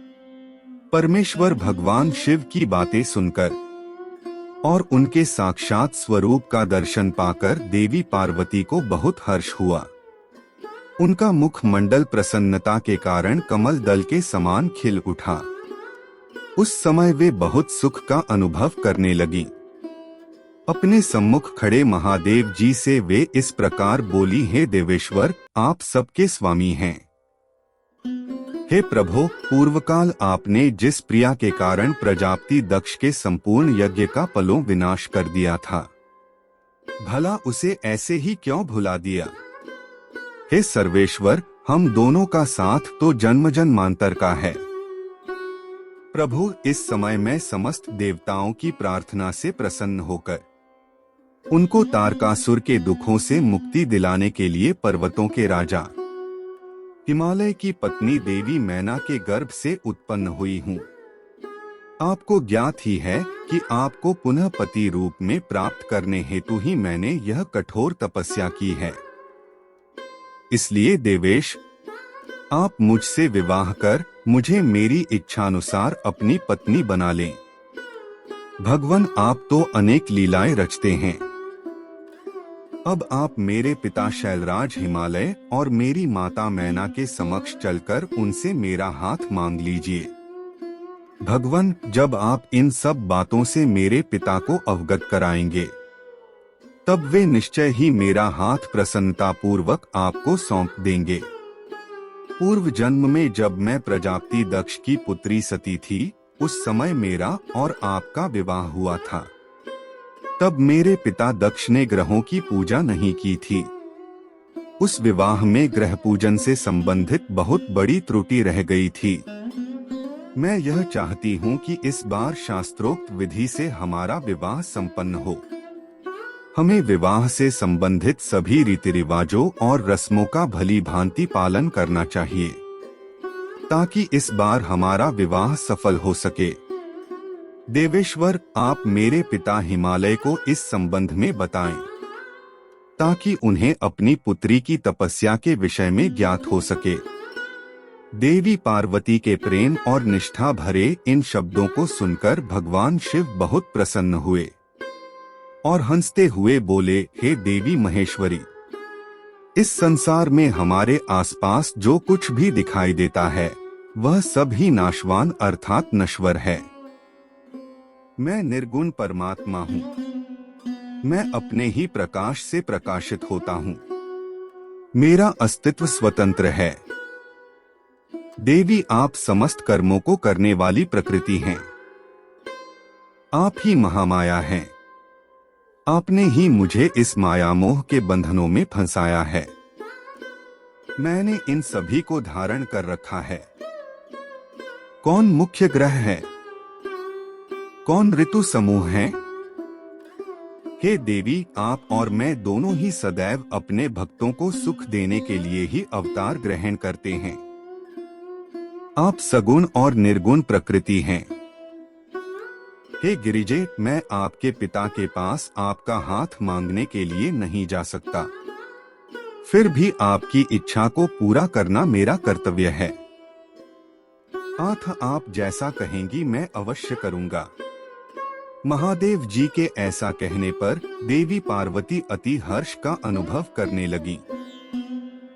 परमेश्वर भगवान शिव की बातें सुनकर और उनके साक्षात स्वरूप का दर्शन पाकर देवी पार्वती को बहुत हर्ष हुआ। उनका मुख मंडल प्रसन्नता के कारण कमल दल के समान खिल उठा। उस समय वे बहुत सुख का अनुभव करने लगी। अपने सम्मुख खड़े महादेव जी से वे इस प्रकार बोली, हे देवेश्वर, आप सबके स्वामी हैं। हे प्रभो, पूर्वकाल आपने जिस प्रिया के कारण प्रजापति दक्ष के संपूर्ण यज्ञ का पलों विनाश कर दिया था, भला उसे ऐसे ही क्यों भुला दिया? हे सर्वेश्वर, हम दोनों का साथ तो जन्म जन्मांतर का है। प्रभु, इस समय मैं समस्त देवताओं की प्रार्थना से प्रसन्न होकर उनको तारकासुर के दुखों से मुक्ति दिलाने के लिए पर्वतों के राजा हिमालय की पत्नी देवी मैना के गर्भ से उत्पन्न हुई हूँ। आपको ज्ञात ही है कि आपको पुनः पति रूप में प्राप्त करने हेतु ही मैंने यह कठोर तपस्या की है। इसलिए देवेश, आप मुझसे विवाह कर मुझे मेरी इच्छानुसार अपनी पत्नी बना लें। भगवान, आप तो अनेक लीलाएं रचते हैं। अब आप मेरे पिता शैलराज हिमालय और मेरी माता मैना के समक्ष चलकर उनसे मेरा हाथ मांग लीजिए। भगवान, जब आप इन सब बातों से मेरे पिता को अवगत कराएंगे, तब वे निश्चय ही मेरा हाथ प्रसन्नता पूर्वक आपको सौंप देंगे। पूर्व जन्म में जब मैं प्रजापति दक्ष की पुत्री सती थी, उस समय मेरा और आपका विवाह हुआ था। तब मेरे पिता दक्ष ने ग्रहों की पूजा नहीं की थी। उस विवाह में ग्रह पूजन से संबंधित बहुत बड़ी त्रुटि रह गई थी। मैं यह चाहती हूँ कि इस बार शास्त्रोक्त विधि से हमारा विवाह संपन्न हो। हमें विवाह से संबंधित सभी रीति रिवाजों और रस्मों का भली भांति पालन करना चाहिए ताकि इस बार हमारा विवाह सफल हो सके। देवेश्वर, आप मेरे पिता हिमालय को इस संबंध में बताएं ताकि उन्हें अपनी पुत्री की तपस्या के विषय में ज्ञात हो सके। देवी पार्वती के प्रेम और निष्ठा भरे इन शब्दों को सुनकर भगवान शिव बहुत प्रसन्न हुए और हंसते हुए बोले, हे देवी महेश्वरी, इस संसार में हमारे आसपास जो कुछ भी दिखाई देता है वह सब ही नाशवान अर्थात नश्वर है। मैं निर्गुण परमात्मा हूँ। मैं अपने ही प्रकाश से प्रकाशित होता हूँ। मेरा अस्तित्व स्वतंत्र है। देवी, आप समस्त कर्मों को करने वाली प्रकृति हैं। आप ही महामाया हैं। आपने ही मुझे इस माया मोह के बंधनों में फंसाया है। मैंने इन सभी को धारण कर रखा है। कौन मुख्य ग्रह है? कौन ऋतु समूह है? हे देवी, आप और मैं दोनों ही सदैव अपने भक्तों को सुख देने के लिए ही अवतार ग्रहण करते हैं। आप सगुण और निर्गुण प्रकृति हैं। हे गिरिजे, मैं आपके पिता के पास आपका हाथ मांगने के लिए नहीं जा सकता। फिर भी आपकी इच्छा को पूरा करना मेरा कर्तव्य है। आप जैसा कहेंगी मैं अवश्य करूंगा। महादेव जी के ऐसा कहने पर देवी पार्वती अति हर्ष का अनुभव करने लगी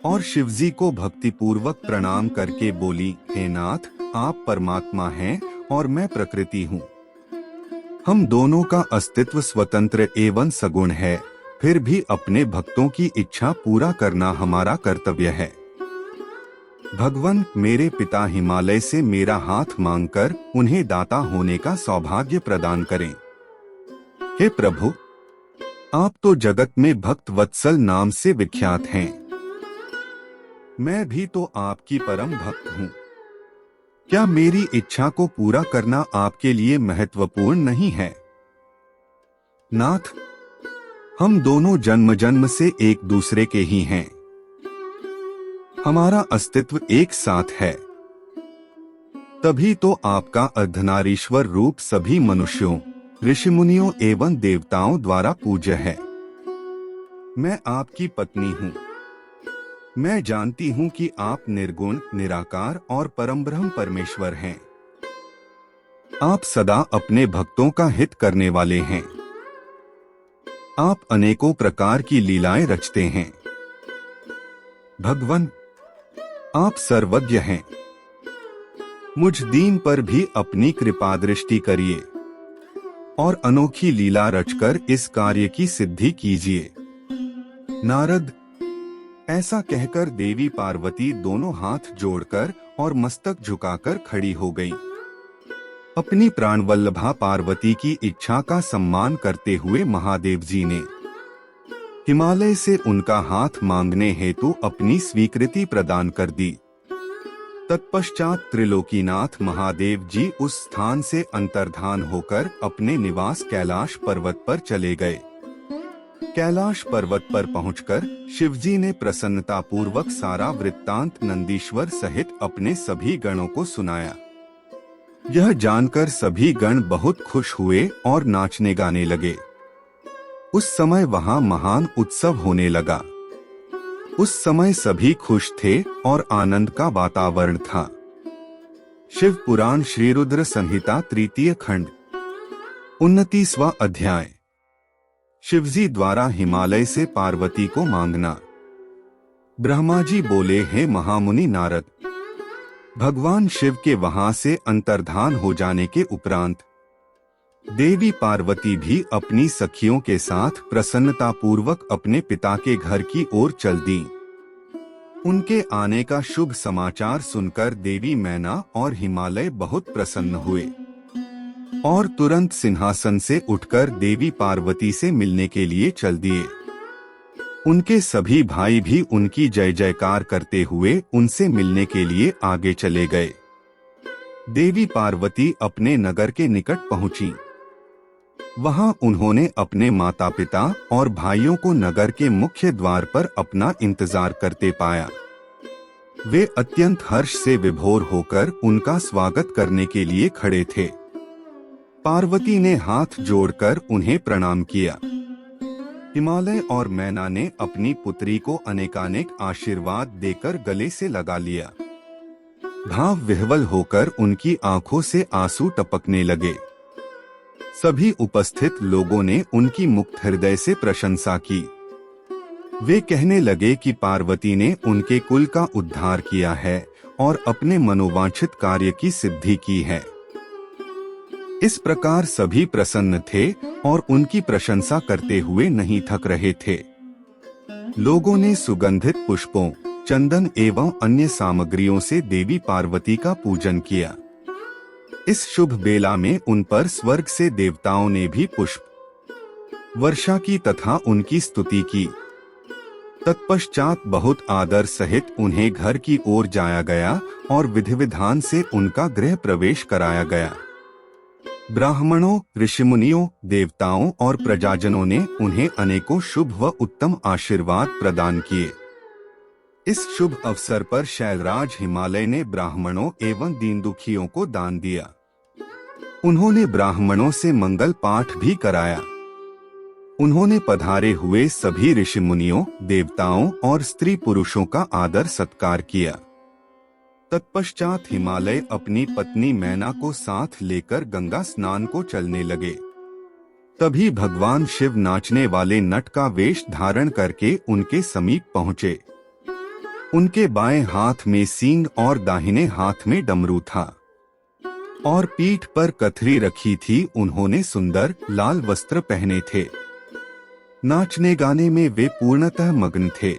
और शिवजी को भक्तिपूर्वक प्रणाम करके बोली, हे नाथ, आप परमात्मा हैं और मैं प्रकृति हूँ। हम दोनों का अस्तित्व स्वतंत्र एवं सगुण है, फिर भी अपने भक्तों की इच्छा पूरा करना हमारा कर्तव्य है। भगवान, मेरे पिता हिमालय से मेरा हाथ मांगकर उन्हें दाता होने का सौभाग्य प्रदान करें। हे प्रभु, आप तो जगत में भक्त वत्सल नाम से विख्यात हैं। मैं भी तो आपकी परम भक्त हूँ। क्या मेरी इच्छा को पूरा करना आपके लिए महत्वपूर्ण नहीं है? नाथ, हम दोनों जन्म जन्म से एक दूसरे के ही हैं। हमारा अस्तित्व एक साथ है। तभी तो आपका अर्धनारीश्वर रूप सभी मनुष्यों, ऋषिमुनियों एवं देवताओं द्वारा पूज्य है। मैं आपकी पत्नी हूँ। मैं जानती हूँ कि आप निर्गुण, निराकार और परमब्रह्म परमेश्वर हैं। आप सदा अपने भक्तों का हित करने वाले हैं। आप अनेकों प्रकार की लीलाएं रचते हैं। भगवान, आप सर्वज्ञ हैं। मुझ दीन पर भी अपनी कृपा दृष्टि करिए और अनोखी लीला रचकर इस कार्य की सिद्धि कीजिए। नारद, ऐसा कहकर देवी पार्वती दोनों हाथ जोड़कर और मस्तक झुकाकर खड़ी हो गई। अपनी प्राणवल्लभा पार्वती की इच्छा का सम्मान करते हुए महादेव जी ने हिमालय से उनका हाथ मांगने हेतु अपनी स्वीकृति प्रदान कर दी। तत्पश्चात त्रिलोकीनाथ महादेव जी उस स्थान से अंतर्धान होकर अपने निवास कैलाश पर्वत पर चले गए। कैलाश पर्वत पर पहुंचकर शिवजी ने प्रसन्नता पूर्वक सारा वृत्तांत नंदीश्वर सहित अपने सभी गणों को सुनाया। यह जानकर सभी गण बहुत खुश हुए और नाचने गाने लगे। उस समय वहां महान उत्सव होने लगा। उस समय सभी खुश थे और आनंद का वातावरण था। शिव पुराण श्री रुद्र संहिता तृतीय खंड 29वां अध्याय। शिवजी द्वारा हिमालय से पार्वती को मांगना। ब्रह्मा जी बोले, हे महामुनि नारद, भगवान शिव के वहां से अंतर्धान हो जाने के उपरांत देवी पार्वती भी अपनी सखियों के साथ प्रसन्नता पूर्वक अपने पिता के घर की ओर चल दी। उनके आने का शुभ समाचार सुनकर देवी मैना और हिमालय बहुत प्रसन्न हुए और तुरंत सिंहासन से उठकर देवी पार्वती से मिलने के लिए चल दिए। उनके सभी भाई भी उनकी जय जयकार करते हुए उनसे मिलने के लिए आगे चले गए। देवी पार्वती अपने नगर के निकट पहुंची। वहां उन्होंने अपने माता पिता और भाइयों को नगर के मुख्य द्वार पर अपना इंतजार करते पाया। वे अत्यंत हर्ष से विभोर होकर उनका स्वागत करने के लिए खड़े थे। पार्वती ने हाथ जोड़कर उन्हें प्रणाम किया। हिमालय और मैना ने अपनी पुत्री को अनेकानेक आशीर्वाद देकर गले से लगा लिया। भाव विह्वल होकर उनकी आंखों से आंसू टपकने लगे। सभी उपस्थित लोगों ने उनकी मुक्त हृदय से प्रशंसा की। वे कहने लगे कि पार्वती ने उनके कुल का उद्धार किया है और अपने मनोवांछित कार्य की सिद्धि की है। इस प्रकार सभी प्रसन्न थे और उनकी प्रशंसा करते हुए नहीं थक रहे थे। लोगों ने सुगंधित पुष्पों, चंदन एवं अन्य सामग्रियों से देवी पार्वती का पूजन किया। इस शुभ बेला में उन पर स्वर्ग से देवताओं ने भी पुष्प वर्षा की तथा उनकी स्तुति की। तत्पश्चात बहुत आदर सहित उन्हें घर की ओर जाया गया और विधि विधान से उनका गृह प्रवेश कराया गया। ब्राह्मणों, ऋषिमुनियों, देवताओं और प्रजाजनों ने उन्हें अनेकों शुभ व उत्तम आशीर्वाद प्रदान किए। इस शुभ अवसर पर शैलराज हिमालय ने ब्राह्मणों एवं दीन दुखियों को दान दिया। उन्होंने ब्राह्मणों से मंगल पाठ भी कराया। उन्होंने पधारे हुए सभी ऋषिमुनियों, देवताओं और स्त्री पुरुषों का आदर सत्कार किया। तत्पश्चात हिमालय अपनी पत्नी मैना को साथ लेकर गंगा स्नान को चलने लगे। तभी भगवान शिव नाचने वाले नट का वेश धारण करके उनके समीप पहुँचे। उनके बाएं हाथ में सींग और दाहिने हाथ में डमरू था और पीठ पर कथरी रखी थी। उन्होंने सुंदर लाल वस्त्र पहने थे। नाचने गाने में वे पूर्णतः मग्न थे।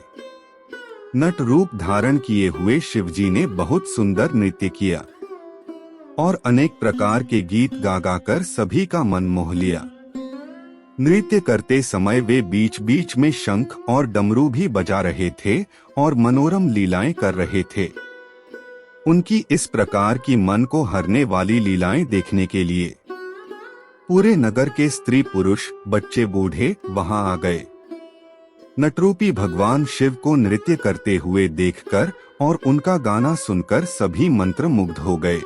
नट रूप धारण किए हुए शिवजी ने बहुत सुंदर नृत्य किया और अनेक प्रकार के गीत गा गाकर सभी का मन मोह लिया। नृत्य करते समय वे बीच बीच में शंख और डमरू भी बजा रहे थे और मनोरम लीलाएं कर रहे थे। उनकी इस प्रकार की मन को हरने वाली लीलाएं देखने के लिए पूरे नगर के स्त्री पुरुष, बच्चे बूढ़े वहां आ गए। नटरूपी भगवान शिव को नृत्य करते हुए देखकर और उनका गाना सुनकर सभी मंत्र मुग्ध हो गए।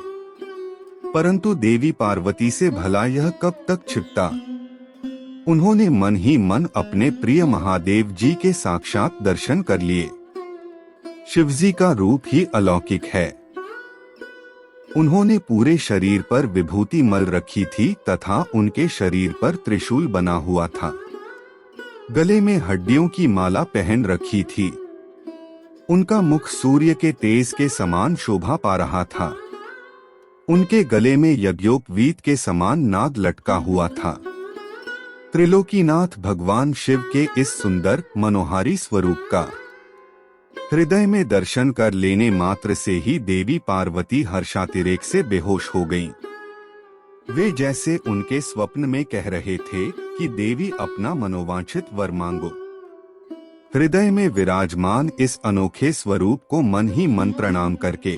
परंतु देवी पार्वती से भला यह कब तक छिपता। उन्होंने मन ही मन अपने प्रिय महादेव जी के साक्षात दर्शन कर लिए। शिवजी का रूप ही अलौकिक है। उन्होंने पूरे शरीर पर विभूति मल रखी थी तथा उनके शरीर पर त्रिशूल बना हुआ था। गले में हड्डियों की माला पहन रखी थी। उनका मुख सूर्य के तेज के समान शोभा पा रहा था। उनके गले में यज्ञोपवीत के समान नाग लटका हुआ था। त्रिलोकीनाथ भगवान शिव के इस सुंदर मनोहारी स्वरूप का हृदय में दर्शन कर लेने मात्र से ही देवी पार्वती हर्षातिरेक से बेहोश हो गईं। वे जैसे उनके स्वप्न में कह रहे थे कि देवी अपना मनोवांछित वर मांगो। हृदय में विराजमान इस अनोखे स्वरूप को मन ही मन प्रणाम करके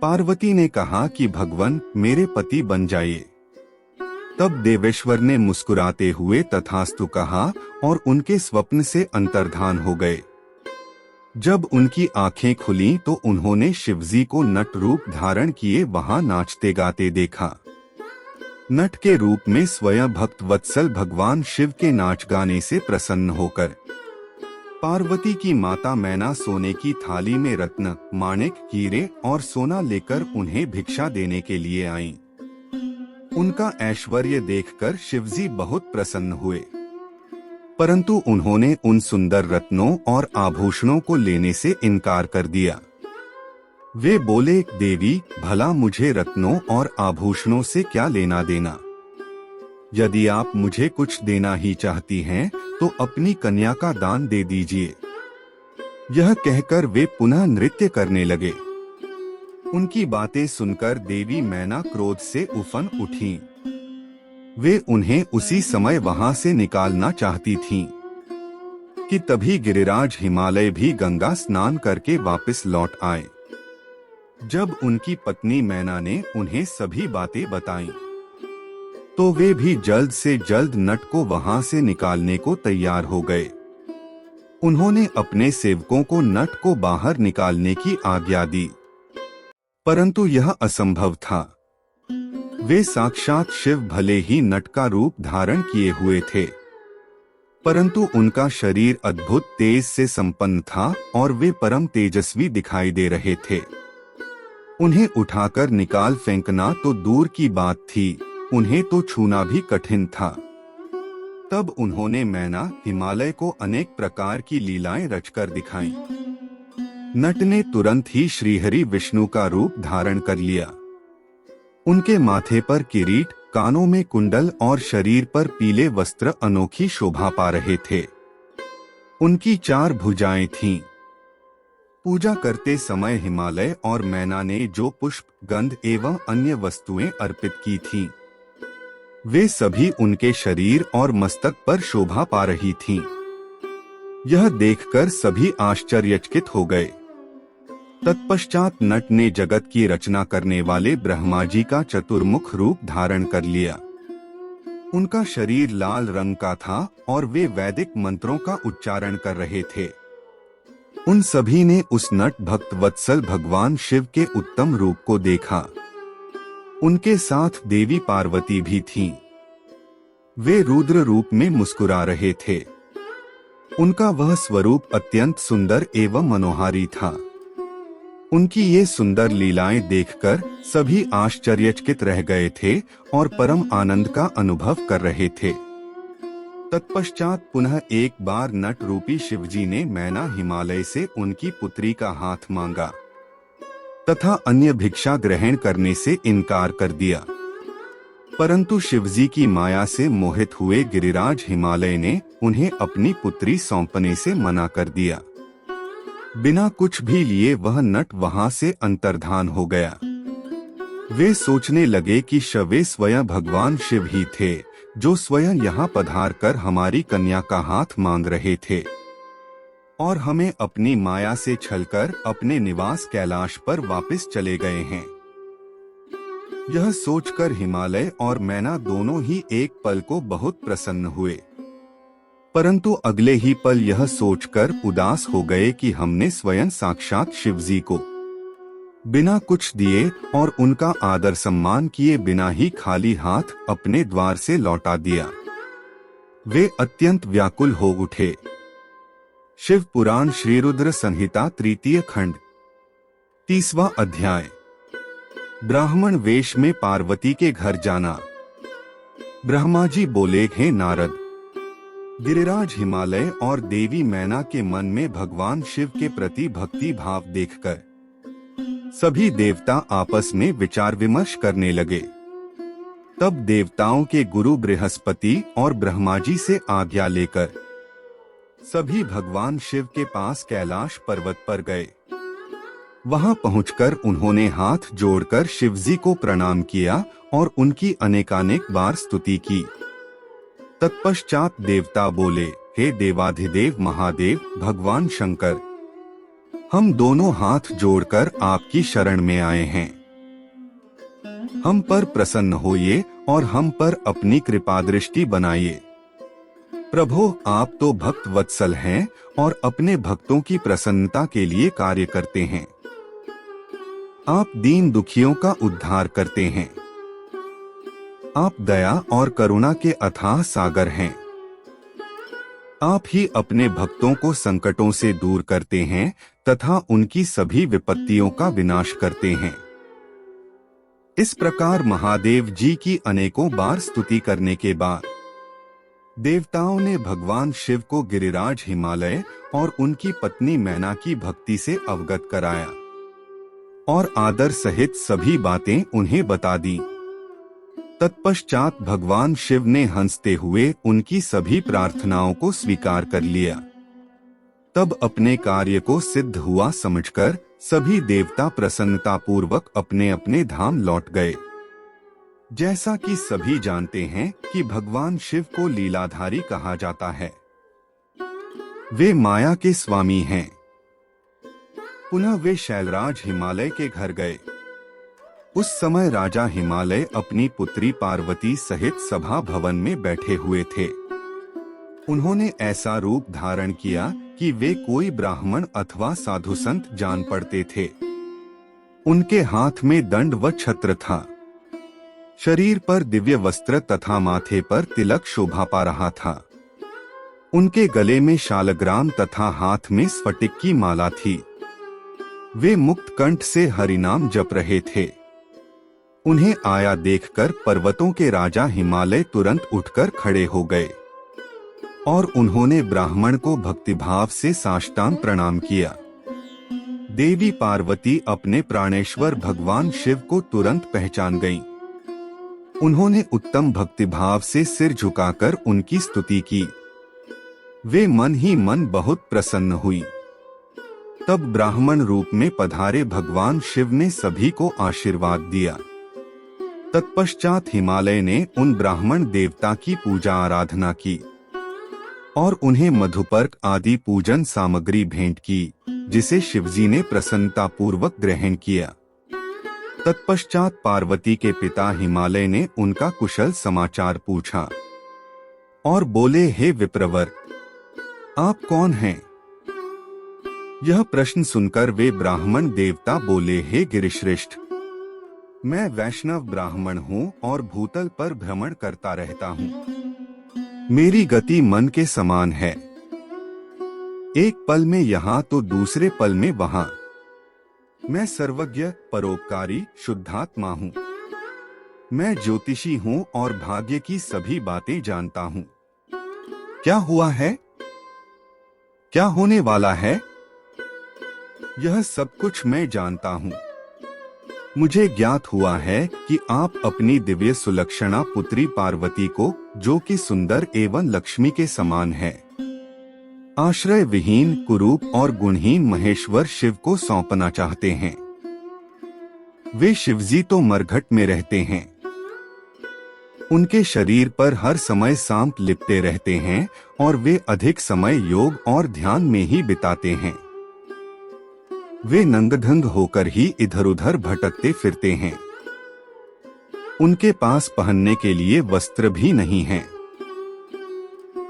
पार्वती ने कहा कि भगवान मेरे पति बन जाइए। तब देवेश्वर ने मुस्कुराते हुए तथास्तु कहा और उनके स्वप्न से अंतर्धान हो गए। जब उनकी आंखें खुली तो उन्होंने शिवजी को नट रूप धारण किए वहां नाचते गाते देखा। नट के रूप में स्वयं भक्त वत्सल भगवान शिव के नाच गाने से प्रसन्न होकर पार्वती की माता मैना सोने की थाली में रत्न, माणिक, हीरे और सोना लेकर उन्हें भिक्षा देने के लिए आईं। उनका ऐश्वर्य देखकर शिवजी बहुत प्रसन्न हुए, परंतु उन्होंने उन सुंदर रत्नों और आभूषणों को लेने से इनकार कर दिया। वे बोले, देवी भला मुझे रत्नों और आभूषणों से क्या लेना देना। यदि आप मुझे कुछ देना ही चाहती हैं तो अपनी कन्या का दान दे दीजिए। यह कहकर वे पुनः नृत्य करने लगे। उनकी बातें सुनकर देवी मैना क्रोध से उफन उठीं। वे उन्हें उसी समय वहां से निकालना चाहती थीं कि तभी गिरिराज हिमालय भी गंगा स्नान करके वापस लौट आए। जब उनकी पत्नी मैना ने उन्हें सभी बातें बताईं, तो वे भी जल्द से जल्द नट को वहां से निकालने को तैयार हो गए। उन्होंने अपने सेवकों को नट को बाहर निकालने की आज्ञा दी, परंतु यह असंभव था। वे साक्षात शिव भले ही नट का रूप धारण किए हुए थे, परंतु उनका शरीर अद्भुत तेज से संपन्न था और वे परम तेजस्वी दिखाई दे रहे थे। उन्हें उठाकर निकाल फेंकना तो दूर की बात थी, उन्हें तो छूना भी कठिन था। तब उन्होंने मैना हिमालय को अनेक प्रकार की लीलाएं रचकर दिखाईं। नट ने तुरंत ही श्रीहरि विष्णु का रूप धारण कर लिया। उनके माथे पर किरीट, कानों में कुंडल और शरीर पर पीले वस्त्र अनोखी शोभा पा रहे थे। उनकी 4 भुजाएं थीं। पूजा करते समय हिमालय और मैना ने जो पुष्प, गंध एवं अन्य वस्तुएं अर्पित की थीं, वे सभी उनके शरीर और मस्तक पर शोभा पा रही थीं। यह देखकर सभी आश्चर्यचकित हो गए। तत्पश्चात नट ने जगत की रचना करने वाले ब्रह्मा जी का चतुर्मुख रूप धारण कर लिया। उनका शरीर लाल रंग का था और वे वैदिक मंत्रों का उच्चारण कर रहे थे। उन सभी ने उस नट भक्त वत्सल भगवान शिव के उत्तम रूप को देखा। उनके साथ देवी पार्वती भी थीं। वे रुद्र रूप में मुस्कुरा रहे थे। उनका वह स्वरूप अत्यंत सुंदर एवं मनोहारी था। उनकी ये सुंदर लीलाएं देखकर सभी आश्चर्यचकित रह गए थे और परम आनंद का अनुभव कर रहे थे। तत्पश्चात पुनः एक बार नट रूपी शिवजी ने मैना हिमालय से उनकी पुत्री का हाथ मांगा तथा अन्य भिक्षा ग्रहण करने से इनकार कर दिया। परंतु शिवजी की माया से मोहित हुए गिरिराज हिमालय ने उन्हें अपनी पुत्री सौंपने से मना कर दिया। बिना कुछ भी लिए वह नट वहां से अंतर्धान हो गया। वे सोचने लगे कि वे स्वयं भगवान शिव ही थे जो स्वयं यहाँ पधार कर हमारी कन्या का हाथ मांग रहे थे और हमें अपनी माया से छलकर अपने निवास कैलाश पर वापस चले गए हैं। यह सोचकर हिमालय और मैना दोनों ही एक पल को बहुत प्रसन्न हुए, परंतु अगले ही पल यह सोचकर उदास हो गए कि हमने स्वयं साक्षात शिवजी को बिना कुछ दिए और उनका आदर सम्मान किए बिना ही खाली हाथ अपने द्वार से लौटा दिया। वे अत्यंत व्याकुल हो उठे। शिव पुराण श्री रुद्र संहिता 3 खंड 30वां अध्याय। ब्राह्मण वेश में पार्वती के घर जाना। ब्रह्मा जी बोले, हे नारद, गिरिराज हिमालय और देवी मैना के मन में भगवान शिव के प्रति भक्ति भाव देखकर सभी देवता आपस में विचार विमर्श करने लगे। तब देवताओं के गुरु बृहस्पति और ब्रह्मा जी से आज्ञा लेकर सभी भगवान शिव के पास कैलाश पर्वत पर गए। वहां पहुंचकर उन्होंने हाथ जोड़कर शिवजी को प्रणाम किया और उनकी अनेकानेक बार स्तुति की। तत्पश्चात देवता बोले, हे देवाधिदेव महादेव भगवान शंकर, हम दोनों हाथ जोड़कर आपकी शरण में आए हैं। हम पर प्रसन्न होइए और हम पर अपनी कृपा दृष्टि बनाइए। प्रभो, आप तो भक्त वत्सल हैं और अपने भक्तों की प्रसन्नता के लिए कार्य करते हैं। आप दीन दुखियों का उद्धार करते हैं। आप दया और करुणा के अथाह सागर हैं। आप ही अपने भक्तों को संकटों से दूर करते हैं तथा उनकी सभी विपत्तियों का विनाश करते हैं। इस प्रकार महादेव जी की अनेकों बार स्तुति करने के बाद देवताओं ने भगवान शिव को गिरिराज हिमालय और उनकी पत्नी मैना की भक्ति से अवगत कराया और आदर सहित सभी बातें उन्हें बता दी। तत्पश्चात भगवान शिव ने हंसते हुए उनकी सभी प्रार्थनाओं को स्वीकार कर लिया। तब अपने कार्य को सिद्ध हुआ समझकर सभी देवता प्रसन्नतापूर्वक अपने अपने धाम लौट गए। जैसा कि सभी जानते हैं कि भगवान शिव को लीलाधारी कहा जाता है। वे माया के स्वामी हैं। पुनः वे शैलराज हिमालय के घर गए। उस समय राजा हिमालय अपनी पुत्री पार्वती सहित सभा भवन में बैठे हुए थे। उन्होंने ऐसा रूप धारण किया कि वे कोई ब्राह्मण अथवा साधु संत जान पड़ते थे। उनके हाथ में दंड व छत्र था। शरीर पर दिव्य वस्त्र तथा माथे पर तिलक शोभा पा रहा था। उनके गले में शालग्राम तथा हाथ में स्फटिक की माला थी। वे मुक्त कंठ से हरिनाम जप रहे थे। उन्हें आया देखकर पर्वतों के राजा हिमालय तुरंत उठकर खड़े हो गए और उन्होंने ब्राह्मण को भक्तिभाव से साष्टांग प्रणाम किया। देवी पार्वती अपने प्राणेश्वर भगवान शिव को तुरंत पहचान गईं। उन्होंने उत्तम भक्तिभाव से सिर झुकाकर उनकी स्तुति की। वे मन ही मन बहुत प्रसन्न हुई। तब ब्राह्मण रूप में पधारे भगवान शिव ने सभी को आशीर्वाद दिया। तत्पश्चात हिमालय ने उन ब्राह्मण देवता की पूजा आराधना की और उन्हें मधुपर्क आदि पूजन सामग्री भेंट की, जिसे शिवजी ने प्रसन्नता पूर्वक ग्रहण किया। तत्पश्चात पार्वती के पिता हिमालय ने उनका कुशल समाचार पूछा और बोले, हे विप्रवर, आप कौन हैं? यह प्रश्न सुनकर वे ब्राह्मण देवता बोले, हे गिरिश्रेष्ठ, मैं वैष्णव ब्राह्मण हूँ और भूतल पर भ्रमण करता रहता हूँ। मेरी गति मन के समान है, एक पल में यहाँ तो दूसरे पल में वहाँ। मैं सर्वज्ञ, परोपकारी, शुद्धात्मा हूँ। मैं ज्योतिषी हूँ और भाग्य की सभी बातें जानता हूँ। क्या हुआ है, क्या होने वाला है, यह सब कुछ मैं जानता हूँ। मुझे ज्ञात हुआ है कि आप अपनी दिव्य सुलक्षणा पुत्री पार्वती को, जो कि सुंदर एवं लक्ष्मी के समान है, आश्रय विहीन, कुरूप और गुणहीन महेश्वर शिव को सौंपना चाहते हैं। वे शिवजी तो मरघट में रहते हैं। उनके शरीर पर हर समय सांप लिपटे रहते हैं और वे अधिक समय योग और ध्यान में ही बिताते हैं। वे नंगधंग होकर ही इधर उधर भटकते फिरते हैं। उनके पास पहनने के लिए वस्त्र भी नहीं है।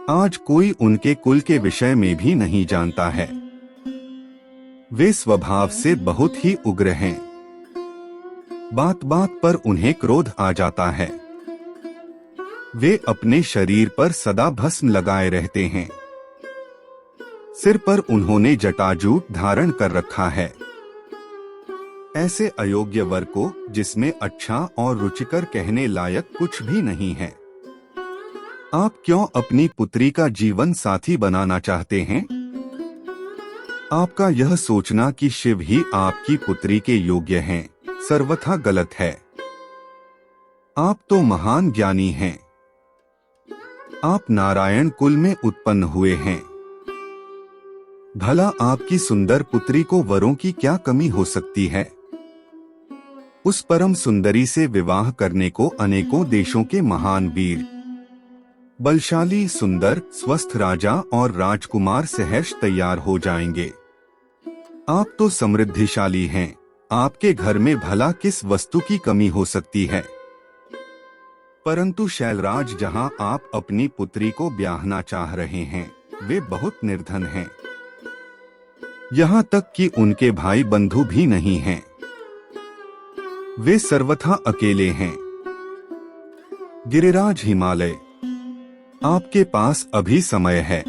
आज कोई उनके कुल के विषय में भी नहीं जानता है। वे स्वभाव से बहुत ही उग्र हैं। बात बात पर उन्हें क्रोध आ जाता है। वे अपने शरीर पर सदा भस्म लगाए रहते हैं। सिर पर उन्होंने जटाजूट धारण कर रखा है। ऐसे अयोग्य वर को, जिसमें अच्छा और रुचिकर कहने लायक कुछ भी नहीं है, आप क्यों अपनी पुत्री का जीवन साथी बनाना चाहते हैं? आपका यह सोचना कि शिव ही आपकी पुत्री के योग्य हैं, सर्वथा गलत है। आप तो महान ज्ञानी हैं। आप नारायण कुल में उत्पन्न हुए हैं। भला आपकी सुंदर पुत्री को वरों की क्या कमी हो सकती है? उस परम सुंदरी से विवाह करने को अनेकों देशों के महान वीर, बलशाली, सुंदर, स्वस्थ राजा और राजकुमार सहर्ष तैयार हो जाएंगे। आप तो समृद्धिशाली हैं। आपके घर में भला किस वस्तु की कमी हो सकती है? परंतु शैलराज, जहां आप अपनी पुत्री को ब्याहना चाह रहे हैं, वे बहुत निर्धन हैं। यहाँ तक कि उनके भाई बंधु भी नहीं हैं। वे सर्वथा अकेले हैं। गिरिराज हिमालय, आपके पास अभी समय है।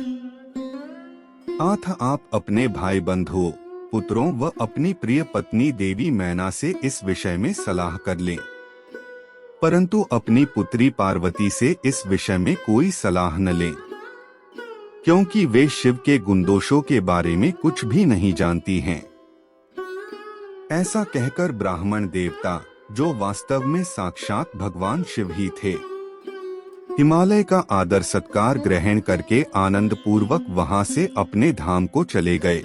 आप अपने भाई बंधुओं, पुत्रों व अपनी प्रिय पत्नी देवी मैना से इस विषय में सलाह कर लें, परंतु अपनी पुत्री पार्वती से इस विषय में कोई सलाह न लें, क्योंकि वे शिव के गुणदोषों के बारे में कुछ भी नहीं जानती हैं। ऐसा कहकर ब्राह्मण देवता, जो वास्तव में साक्षात भगवान शिव ही थे, हिमालय का आदर सत्कार ग्रहण करके आनंद पूर्वक वहां से अपने धाम को चले गए।